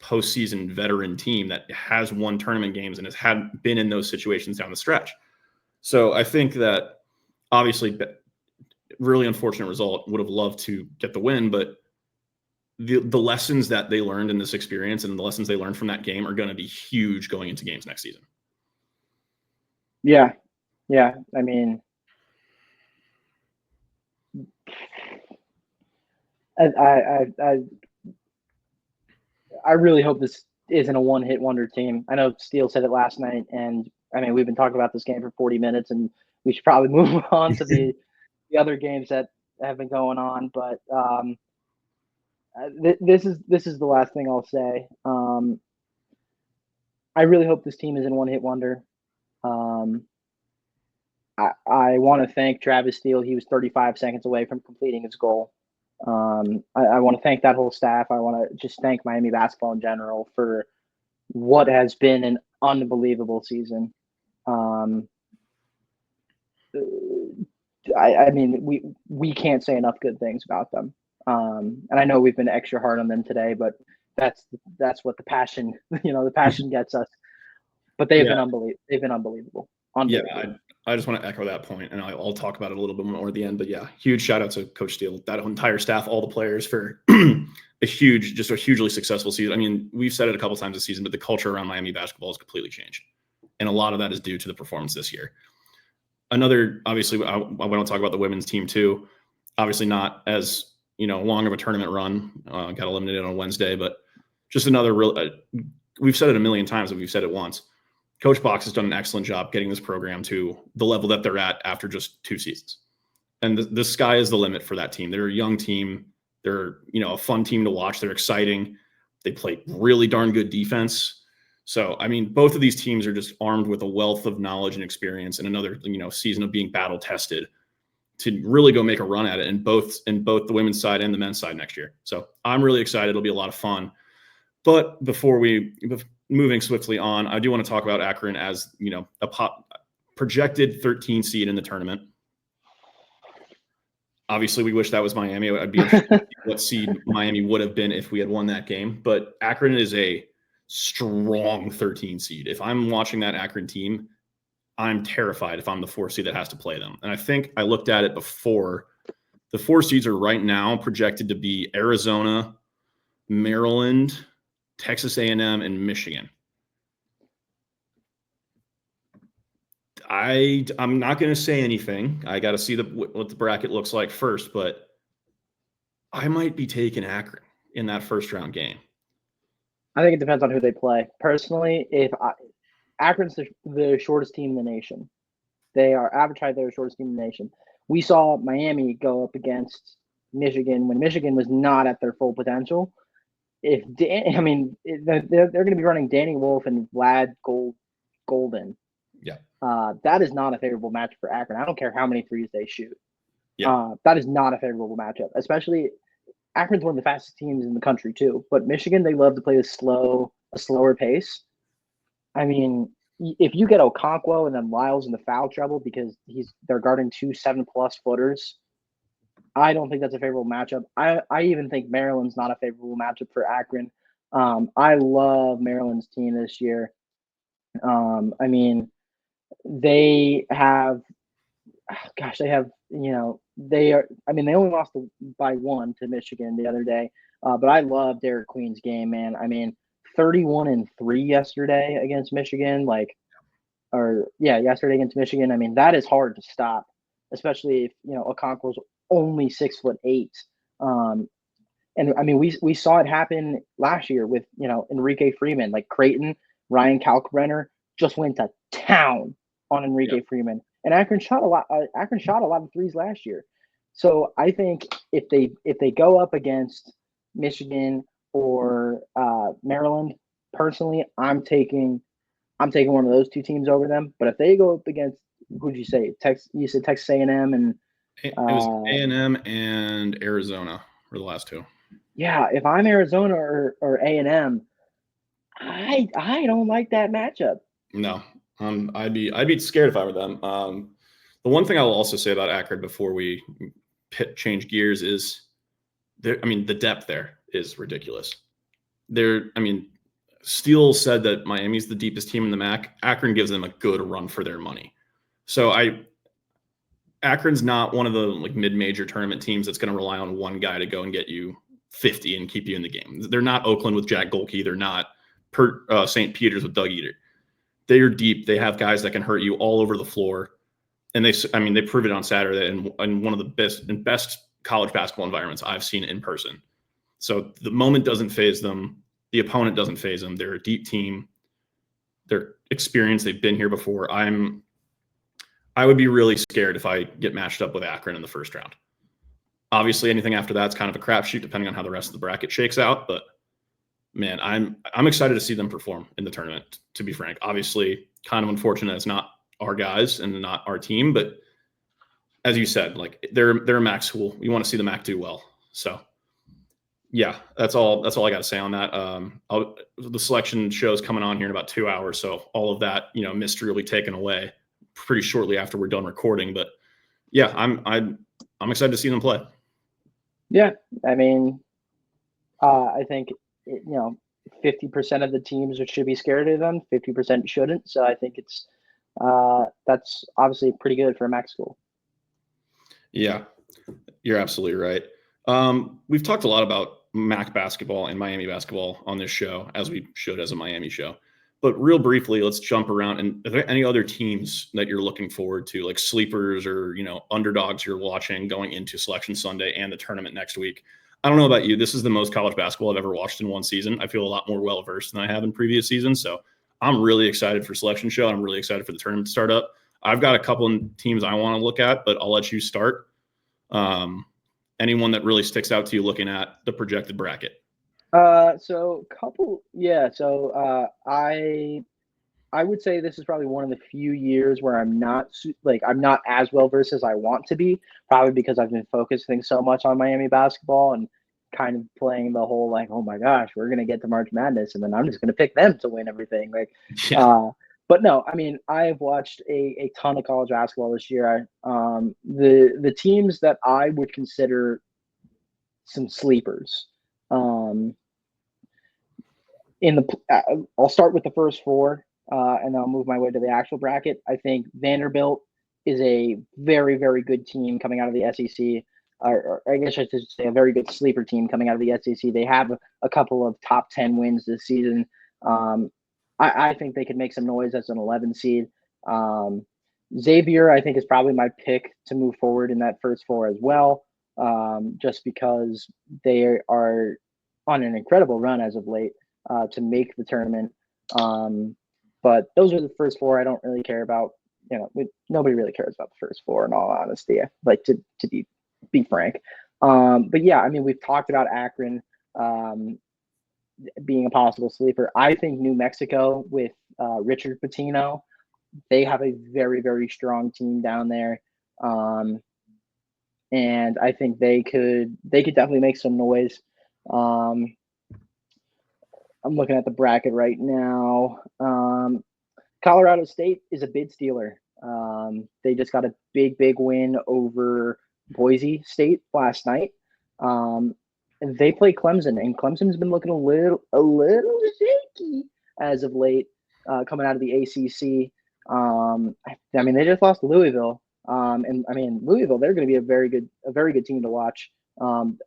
postseason veteran team that has won tournament games and has been in those situations down the stretch. So I think that, obviously, really unfortunate result. Would have loved to get the win, but the lessons that they learned in this experience and the lessons they learned from that game are going to be huge going into games next season. Yeah. Yeah. I mean, I really hope this isn't a one-hit wonder team. I know Steele said it last night, and I mean, we've been talking about this game for 40 minutes, and we should probably move on to the other games that have been going on. But this is the last thing I'll say. I really hope this team isn't a one-hit wonder. I want to thank Travis Steele. He was 35 seconds away from completing his goal. I want to thank that whole staff. I want to just thank Miami basketball in general for what has been an unbelievable season. I mean, we can't say enough good things about them. And I know we've been extra hard on them today, but that's what the passion, the passion gets us. But they've been unbelievable. They've been unbelievable. Yeah, I just want to echo that point, and I'll talk about it a little bit more at the end. But yeah, huge shout out to Coach Steele, that entire staff, all the players for a hugely successful season. I mean, we've said it a couple times this season, but the culture around Miami basketball has completely changed, and a lot of that is due to the performance this year. Obviously, I want to talk about the women's team too. Obviously, not as long of a tournament run. Got eliminated on Wednesday, but just another real. We've said it a million times, and we've said it once. Coach Box has done an excellent job getting this program to the level that they're at after just 2 seasons. And the sky is the limit for that team. They're a young team. They're, a fun team to watch. They're exciting. They play really darn good defense. So, I mean, both of these teams are just armed with a wealth of knowledge and experience and another, season of being battle tested to really go make a run at it in both the women's side and the men's side next year. So I'm really excited. It'll be a lot of fun. But moving swiftly on, I do want to talk about Akron as, a projected 13 seed in the tournament. Obviously, we wish that was Miami. I'd be interested to see what seed Miami would have been if we had won that game. But Akron is a strong 13 seed. If I'm watching that Akron team, I'm terrified if I'm the 4 seed that has to play them. And I think I looked at it before. The 4 seeds are right now projected to be Arizona, Maryland, Texas A&M, and Michigan. I'm not going to say anything. I got to see what the bracket looks like first, but I might be taking Akron in that first round game. I think it depends on who they play. Personally, Akron's the shortest team in the nation. They are advertised they're the shortest team in the nation. We saw Miami go up against Michigan when Michigan was not at their full potential. They're going to be running Danny Wolf and Vlad Golden. Yeah. That is not a favorable match for Akron. I don't care how many threes they shoot. Yeah. That is not a favorable matchup, especially Akron's one of the fastest teams in the country too. But Michigan, they love to play a slower pace. I mean, if you get Okonkwo and then Lyles in the foul trouble because they're guarding 2 7+ footers, I don't think that's a favorable matchup. I even think Maryland's not a favorable matchup for Akron. I love Maryland's team this year. I mean, they have, they only lost by 1 to Michigan the other day. But I love Derek Queen's game, man. I mean, 31-3 yesterday against Michigan, yesterday against Michigan. I mean, that is hard to stop, especially if, Okonkwo's only 6'8". And I mean, we saw it happen last year with, Enrique Freeman, like Creighton, Ryan Kalkbrenner just went to town on Enrique Freeman. And Akron shot a lot of threes last year. So I think if they go up against Michigan or Maryland, personally, I'm taking one of those 2 teams over them. But if they go up against, who'd you say? You said Texas A&M and it was A&M and Arizona were the last 2. Yeah, if I'm Arizona or A&M, I don't like that matchup. No, I'd be scared if I were them. The one thing I will also say about Akron before we change gears is the depth there is ridiculous. Steele said that Miami's the deepest team in the MAC. Akron gives them a good run for their money. So Akron's not one of the mid-major tournament teams that's going to rely on one guy to go and get you 50 and keep you in the game. They're not Oakland with Jack Golke. They're not St. Peter's with Doug Eater. They are deep. They have guys that can hurt you all over the floor. And they proved it on Saturday in one of the best college basketball environments I've seen in person. So the moment doesn't faze them. The opponent doesn't faze them. They're a deep team. They're experienced. They've been here before. I would be really scared if I get matched up with Akron in the first round. Obviously, anything after that's kind of a crapshoot, depending on how the rest of the bracket shakes out. But man, I'm excited to see them perform in the tournament. To be frank, obviously, kind of unfortunate it's not our guys and not our team. But as you said, like they're a MAC school. You want to see the MAC do well. So yeah, that's all I got to say on that. The selection show's coming on here in about 2 hours, so all of that mystery will be taken away pretty shortly after we're done recording. But yeah, I'm excited to see them play. Yeah, I mean, I think 50% of the teams should be scared of them, 50% shouldn't. So I think it's that's obviously pretty good for a MAC school. Yeah, you're absolutely right. We've talked a lot about MAC basketball and Miami basketball on this show, as we should as a Miami show. But real briefly, let's jump around. And are there any other teams that you're looking forward to, like sleepers or underdogs you're watching going into Selection Sunday and the tournament next week? I don't know about you. This is the most college basketball I've ever watched in one season. I feel a lot more well-versed than I have in previous seasons. So I'm really excited for Selection Show. I'm really excited for the tournament to start up. I've got a couple of teams I want to look at, but I'll let you start. Anyone that really sticks out to you looking at the projected bracket? So I would say this is probably one of the few years where I'm not as well versed as I want to be, probably because I've been focusing so much on Miami basketball and kind of playing the whole like, oh my gosh, we're gonna get to March Madness and then I'm just gonna pick them to win everything. But no, I mean, I've watched a ton of college basketball this year. The teams that I would consider some sleepers. I'll start with the first four, and then I'll move my way to the actual bracket. I think Vanderbilt is a very, very good team coming out of the SEC, or I guess I should say a very good sleeper team coming out of the SEC. They have a couple of top 10 wins this season. I think they could make some noise as an 11 seed. Xavier, I think, is probably my pick to move forward in that first four as well, just because they are on an incredible run as of late to make the tournament. But those are the first four. I don't really care about, nobody really cares about the first four in all honesty, like to be frank. But yeah, I mean, we've talked about Akron being a possible sleeper. I think New Mexico with Richard Pitino, they have a very, very strong team down there. And I think they could definitely make some noise. I'm looking at the bracket right now. Colorado State is a bid stealer. They just got a big win over Boise State last night. And they play Clemson, and Clemson's been looking a little shaky as of late, coming out of the ACC. I mean, they just lost to Louisville. And I mean, Louisville, they're going to be a very good team to watch.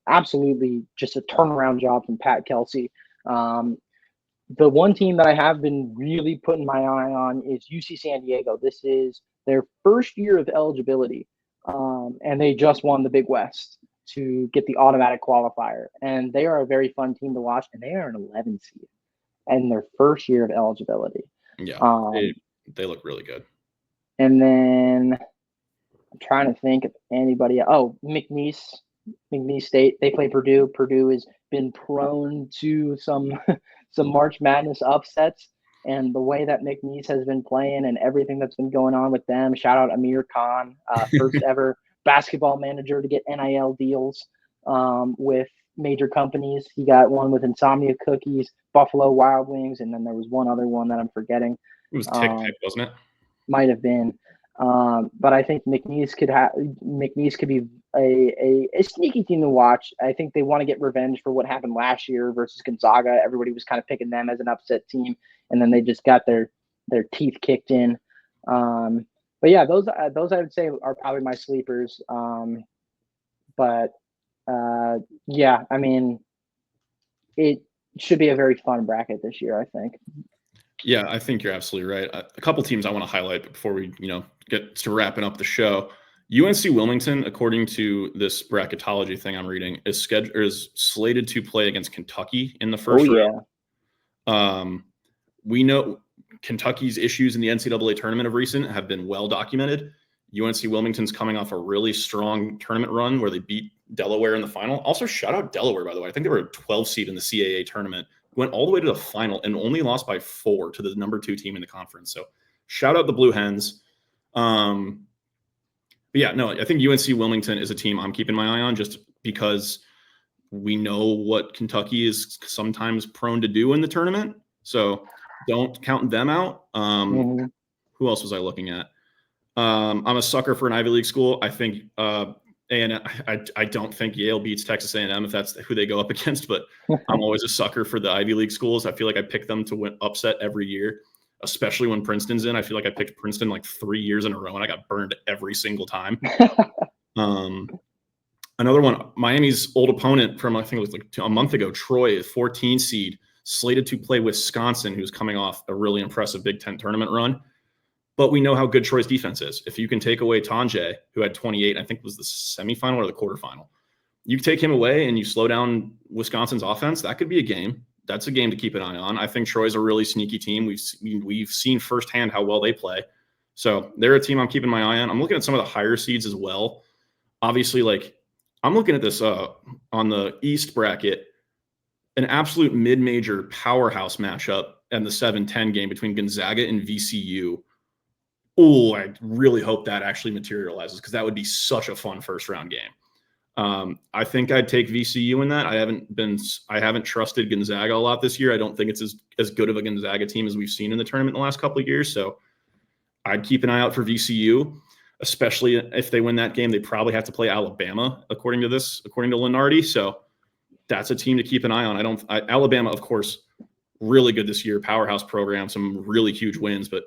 Absolutely just a turnaround job from Pat Kelsey. The one team that I have been really putting my eye on is UC San Diego. This is their first year of eligibility, and they just won the Big West to get the automatic qualifier. And they are a very fun team to watch, and they are an 11 seed and their first year of eligibility. Yeah, they look really good. And then I'm trying to think of anybody else. Oh, McNeese State. They play Purdue. Purdue has been prone to some March Madness upsets, and the way that McNeese has been playing and everything that's been going on with them. Shout out Amir Khan, first ever basketball manager to get NIL deals with major companies. He got one with Insomnia Cookies, Buffalo Wild Wings, and then there was one other one that I'm forgetting. It was Tic Tac, wasn't it? Might have been. But I think McNeese could be a sneaky team to watch. I think they want to get revenge for what happened last year versus Gonzaga. Everybody was kind of picking them as an upset team, and then they just got their teeth kicked in. But yeah, those I would say are probably my sleepers. Yeah, I mean, it should be a very fun bracket this year, I think. Yeah, I think you're absolutely right. A couple teams I want to highlight before we, get to wrapping up the show. UNC Wilmington, according to this bracketology thing I'm reading, is slated to play against Kentucky in the first round. We know Kentucky's issues in the NCAA tournament of recent have been well documented. UNC Wilmington's coming off a really strong tournament run where they beat Delaware in the final. Also, shout out Delaware, by the way. I think they were a 12 seed in the CAA tournament, went all the way to the final, and only lost by 4 to the number 2 team in the conference. So shout out the Blue Hens. But yeah, no, I think UNC Wilmington is a team I'm keeping my eye on just because we know what Kentucky is sometimes prone to do in the tournament. So don't count them out. Who else was I looking at? I'm a sucker for an Ivy League school. I think I don't think Yale beats Texas A&M if that's who they go up against, but I'm always a sucker for the Ivy League schools. I feel like I pick them to upset every year, especially when Princeton's in. I feel like I picked Princeton like 3 years in a row and I got burned every single time. Another one, Miami's old opponent from, I think it was like a month ago, Troy, 14 seed, slated to play Wisconsin, who's coming off a really impressive Big Ten tournament run. But we know how good Troy's defense is. If you can take away Tanjay, who had 28, I think was the semifinal or the quarterfinal, you take him away and you slow down Wisconsin's offense, that could be a game. That's a game to keep an eye on. I think Troy's a really sneaky team. We've seen firsthand how well they play. So they're a team I'm keeping my eye on. I'm looking at some of the higher seeds as well. Obviously, like I'm looking at this on the East bracket, an absolute mid-major powerhouse matchup and the 7-10 game between Gonzaga and VCU. Oh, I really hope that actually materializes because that would be such a fun first round game. I think I'd take VCU in that. I haven't trusted Gonzaga a lot this year. I don't think it's as good of a Gonzaga team as we've seen in the tournament in the last couple of years. So I'd keep an eye out for VCU, especially if they win that game. They probably have to play Alabama, according to Lenardi. So that's a team to keep an eye on. Alabama, of course, really good this year, powerhouse program, some really huge wins, but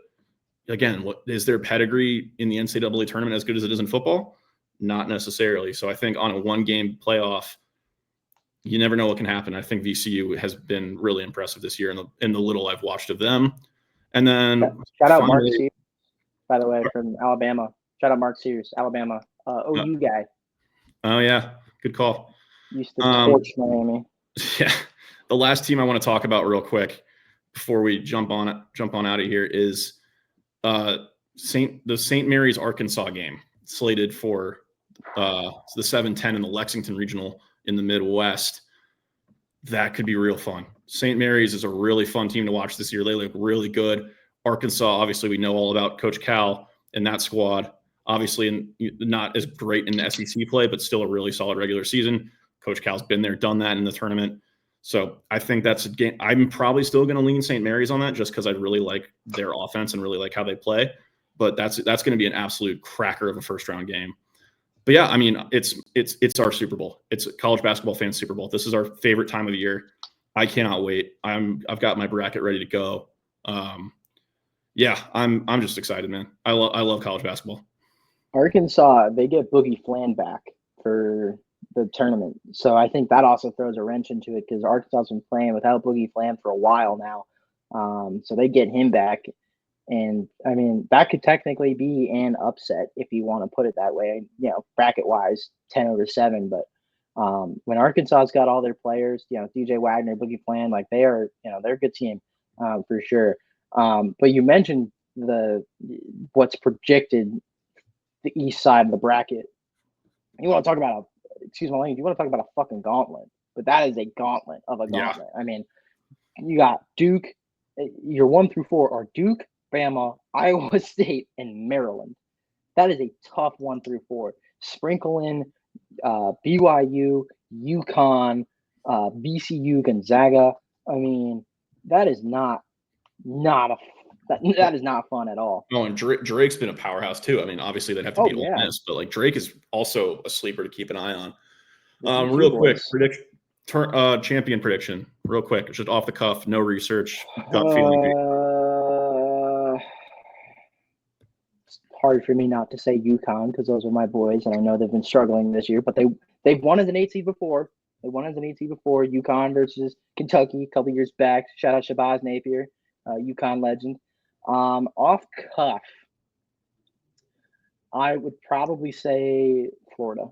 again, what is their pedigree in the NCAA tournament as good as it is in football? Not necessarily. So I think on a 1-game playoff, you never know what can happen. I think VCU has been really impressive this year in the little I've watched of them. And then shout out Mark Sears, by the way, from Alabama. Shout out Mark Sears, Alabama, OU guy. Oh yeah, good call. Used to torch Miami. Yeah, the last team I want to talk about real quick before we jump on out of here is the St. Mary's Arkansas game, slated for the 7-10 in the Lexington Regional in the Midwest. That could be real fun. St. Mary's is a really fun team to watch this year. They look really good. Arkansas, obviously, we know all about Coach Cal and that squad. Obviously, not as great in the SEC play, but still a really solid regular season. Coach Cal's been there, done that in the tournament. So I think that's a game. I'm probably still going to lean St. Mary's on that just because I really like their offense and really like how they play. But that's going to be an absolute cracker of a first round game. But yeah, I mean, it's our Super Bowl. It's college basketball fans' Super Bowl. This is our favorite time of the year. I cannot wait. I've got my bracket ready to go. Yeah, I'm just excited, man. I love college basketball. Arkansas, they get Boogie Flan back for the tournament. So I think that also throws a wrench into it because Arkansas has been playing without Boogie Flan for a while now. So they get him back. And I mean, that could technically be an upset if you want to put it that way, bracket wise, 10/7. But when Arkansas's got all their players, DJ Wagner, Boogie Flan, like they're a good team for sure. But you mentioned what's projected the east side of the bracket. You want to talk about excuse my language, you want to talk about a fucking gauntlet, but that is a gauntlet of a gauntlet. Yeah. I mean, you got Duke, your 1 through 4 are Duke, Bama, Iowa State, and Maryland. That is a tough 1 through 4. Sprinkle in BYU, UConn, VCU, Gonzaga. I mean, that is not that is not fun at all. Oh, and Drake's been a powerhouse too. I mean, obviously they'd have to be Ole Miss, but like Drake is also a sleeper to keep an eye on. Real quick, champion prediction, real quick, just off the cuff, no research, gut feeling. It's hard for me not to say UConn because those are my boys, and I know they've been struggling this year, but they've won as an 8 seed before. They won as an 8 seed before. UConn versus Kentucky a couple years back. Shout out Shabazz Napier, UConn legend. Off cuff, I would probably say Florida.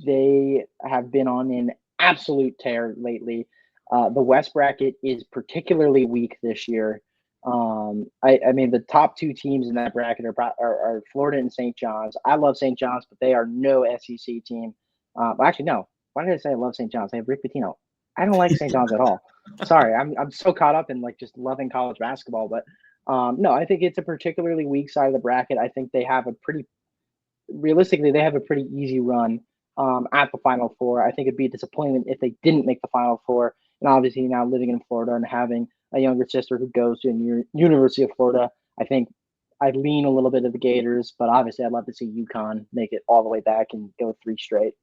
They have been on an absolute tear lately. The West bracket is particularly weak this year. I mean, the top two teams in that bracket are Florida and St. John's. I love St. John's, but they are no SEC team. Actually, no. Why did I say I love St. John's? They have Rick Pitino. I don't like St. John's at all. Sorry, I'm so caught up in like just loving college basketball, but no, I think it's a particularly weak side of the bracket. I think they have a pretty realistically they have a pretty easy run at the Final Four. I think it'd be a disappointment if they didn't make the Final Four. And obviously now living in Florida and having a younger sister who goes to University of Florida, I think I'd lean a little bit of the Gators, but obviously I'd love to see UConn make it all the way back and go 3 straight.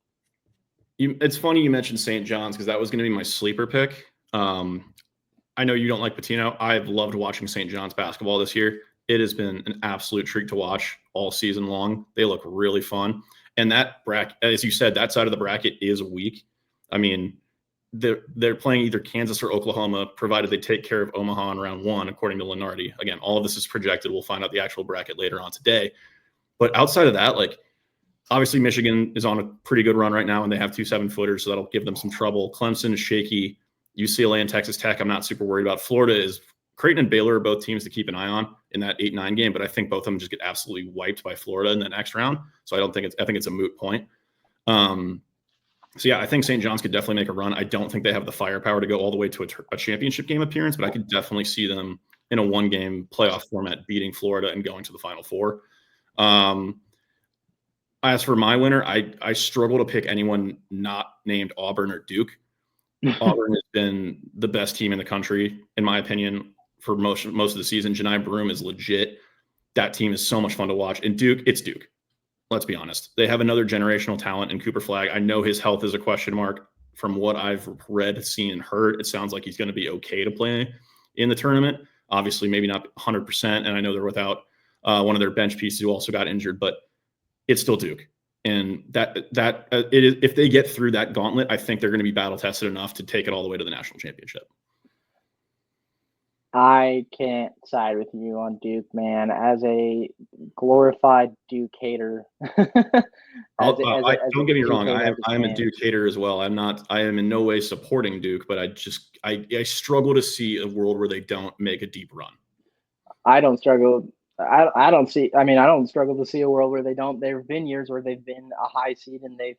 It's funny you mentioned St. John's because that was going to be my sleeper pick. I know you don't like Pitino. I've loved watching St. John's basketball this year. It has been an absolute treat to watch all season long. They look really fun. And that bracket, as you said, that side of the bracket is weak. I mean, they're playing either Kansas or Oklahoma, provided they take care of Omaha in round 1, according to Lenardi. Again, all of this is projected. We'll find out the actual bracket later on today. But outside of that, like, obviously Michigan is on a pretty good run right now, and they have 2 7-footers, so that'll give them some trouble. Clemson is shaky. UCLA and Texas Tech, I'm not super worried about. Florida is Creighton and Baylor are both teams to keep an eye on in that 8-9 game, but I think both of them just get absolutely wiped by Florida in the next round. So I think it's a moot point. So yeah, I think St. John's could definitely make a run. I don't think they have the firepower to go all the way to a championship game appearance, but I could definitely see them in a 1-game playoff format beating Florida and going to the Final Four. As for my winner, I struggle to pick anyone not named Auburn or Duke. Auburn has been the best team in the country, in my opinion, for most of the season. Janai Broome is legit. That team is so much fun to watch. And Duke, it's Duke. Let's be honest. They have another generational talent in Cooper Flagg. I know his health is a question mark. From what I've read, seen, and heard, it sounds like he's going to be okay to play in the tournament. Obviously, maybe not 100%. And I know they're without one of their bench pieces who also got injured, but it's still Duke. And if they get through that gauntlet, I think they're going to be battle tested enough to take it all the way to the national championship. I can't side with you on Duke, man. As a glorified Duke hater, Don't get me wrong. I am a Duke hater as well. I am in no way supporting Duke, but I struggle to see a world where they don't make a deep run. I don't struggle. I don't struggle to see a world where they don't. There have been years where they've been a high seed and they've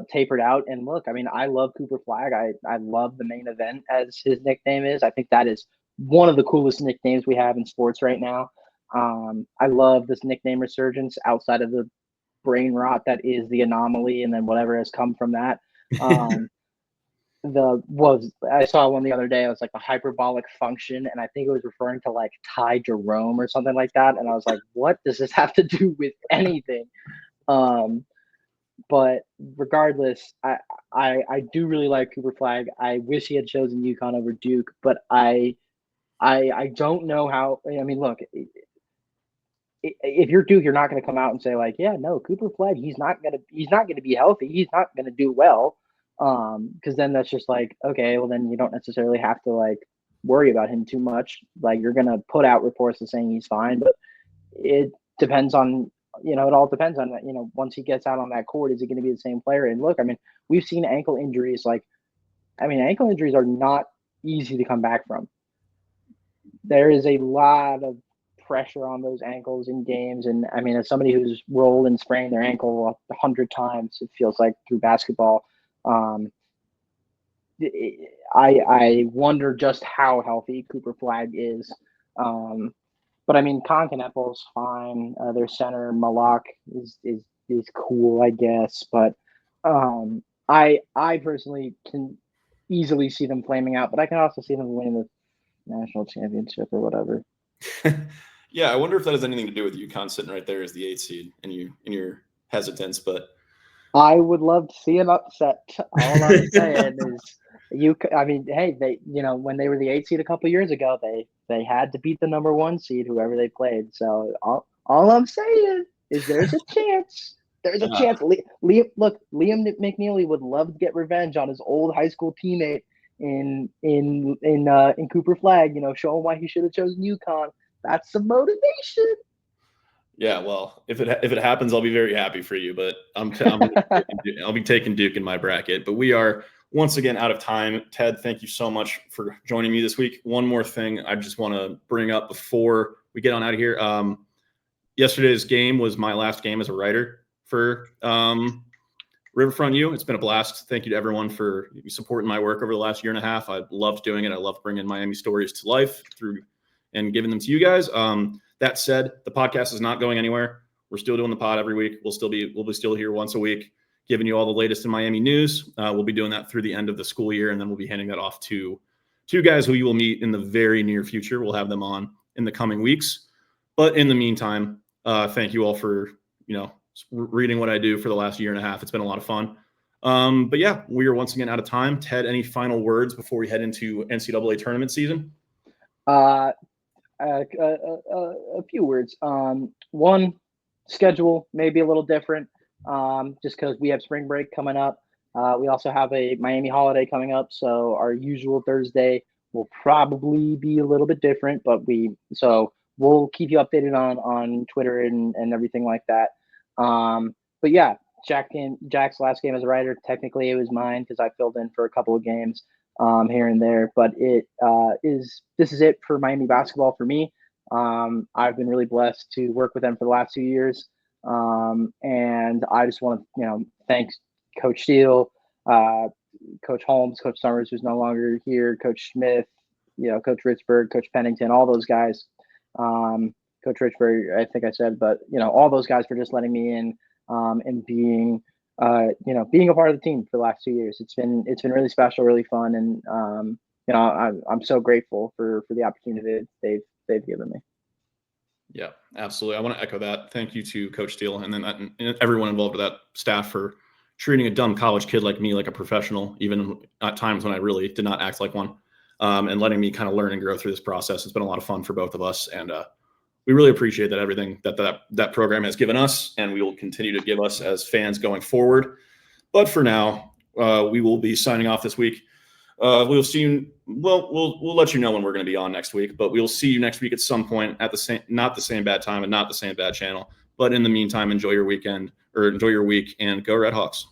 tapered out. And look, I mean, I love Cooper Flagg. I love the main event, as his nickname is. I think that is one of the coolest nicknames we have in sports right now. I love this nickname resurgence outside of the brain rot that is the anomaly and then whatever has come from that. I saw one the other day. It was like a hyperbolic function, and I think it was referring to like Ty Jerome or something like that. And I was like, what does this have to do with anything? But regardless, I do really like Cooper Flagg. I wish he had chosen UConn over Duke, but I don't know how. I mean, look, if you're Duke, you're not going to come out and say like, yeah, no, Cooper Flagg, he's not going to be healthy. He's not going to do well. Because then that's just like, okay, well then you don't necessarily have to like worry about him too much. Like you're going to put out reports saying he's fine, but it depends on, it all depends on that. Once he gets out on that court, is he going to be the same player? And look, I mean, we've seen ankle injuries. Ankle injuries are not easy to come back from. There is a lot of pressure on those ankles in games. And I mean, as somebody who's rolled and sprained their ankle 100 times, it feels like through basketball, I wonder just how healthy Cooper Flagg is. But I mean, Konkanepal's fine. Their center Malak is cool, I guess. But I personally can easily see them flaming out, but I can also see them winning the national championship or whatever. Yeah, I wonder if that has anything to do with UConn sitting right there as the 8th seed and your hesitance, but I would love to see an upset. All I'm saying is hey, they, when they were the 8th seed a couple years ago, they had to beat the number 1 seed, whoever they played. So all I'm saying is there's a chance. There's a chance. Liam McNeely would love to get revenge on his old high school teammate in Cooper Flag. Show him why he should have chosen UConn. That's some motivation. Yeah, well, if it happens, I'll be very happy for you. But I'll be taking Duke in my bracket. But we are once again out of time. Ted, thank you so much for joining me this week. One more thing I just want to bring up before we get on out of here. Yesterday's game was my last game as a writer for Riverfront U. It's been a blast. Thank you to everyone for supporting my work over the last year and a half. I loved doing it. I love bringing Miami stories to life and giving them to you guys. That said, the podcast is not going anywhere. We're still doing the pod every week. We'll be still here once a week, giving you all the latest in Miami news. We'll be doing that through the end of the school year, and then we'll be handing that off to two guys who you will meet in the very near future. We'll have them on in the coming weeks. But in the meantime, thank you all for reading what I do for the last year and a half. It's been a lot of fun. But yeah, we are once again out of time. Ted, any final words before we head into NCAA tournament season? A few words. One, schedule may be a little different, just because we have spring break coming up. We also have a Miami holiday coming up, so our usual Thursday will probably be a little bit different. But we'll keep you updated on Twitter and everything like that. But yeah, Jack's last game as a writer. Technically, it was mine because I filled in for a couple of games here and there. But this is it for Miami basketball for me. I've been really blessed to work with them for the last 2 years. And I just want to, thank Coach Steele, Coach Holmes, Coach Summers, who's no longer here, Coach Smith, Coach Richburg, Coach Pennington, all those guys. Coach Richburg, I think I said, but all those guys for just letting me in and being a part of the team for the last 2 years. It's been really special, really fun, and I'm so grateful for the opportunity they've given me. Yeah, absolutely. I want to echo that. Thank you to Coach Steele and then everyone involved with that staff for treating a dumb college kid like me like a professional, even at times when I really did not act like one, and letting me kind of learn and grow through this process. It's been a lot of fun for both of us, and we really appreciate that everything that program has given us, and we will continue to give us as fans going forward. But for now, we will be signing off this week. We'll see you. Well, we'll let you know when we're going to be on next week, but we'll see you next week at some point at not the same bad time and not the same bad channel. But in the meantime, enjoy your weekend or enjoy your week and go Red Hawks.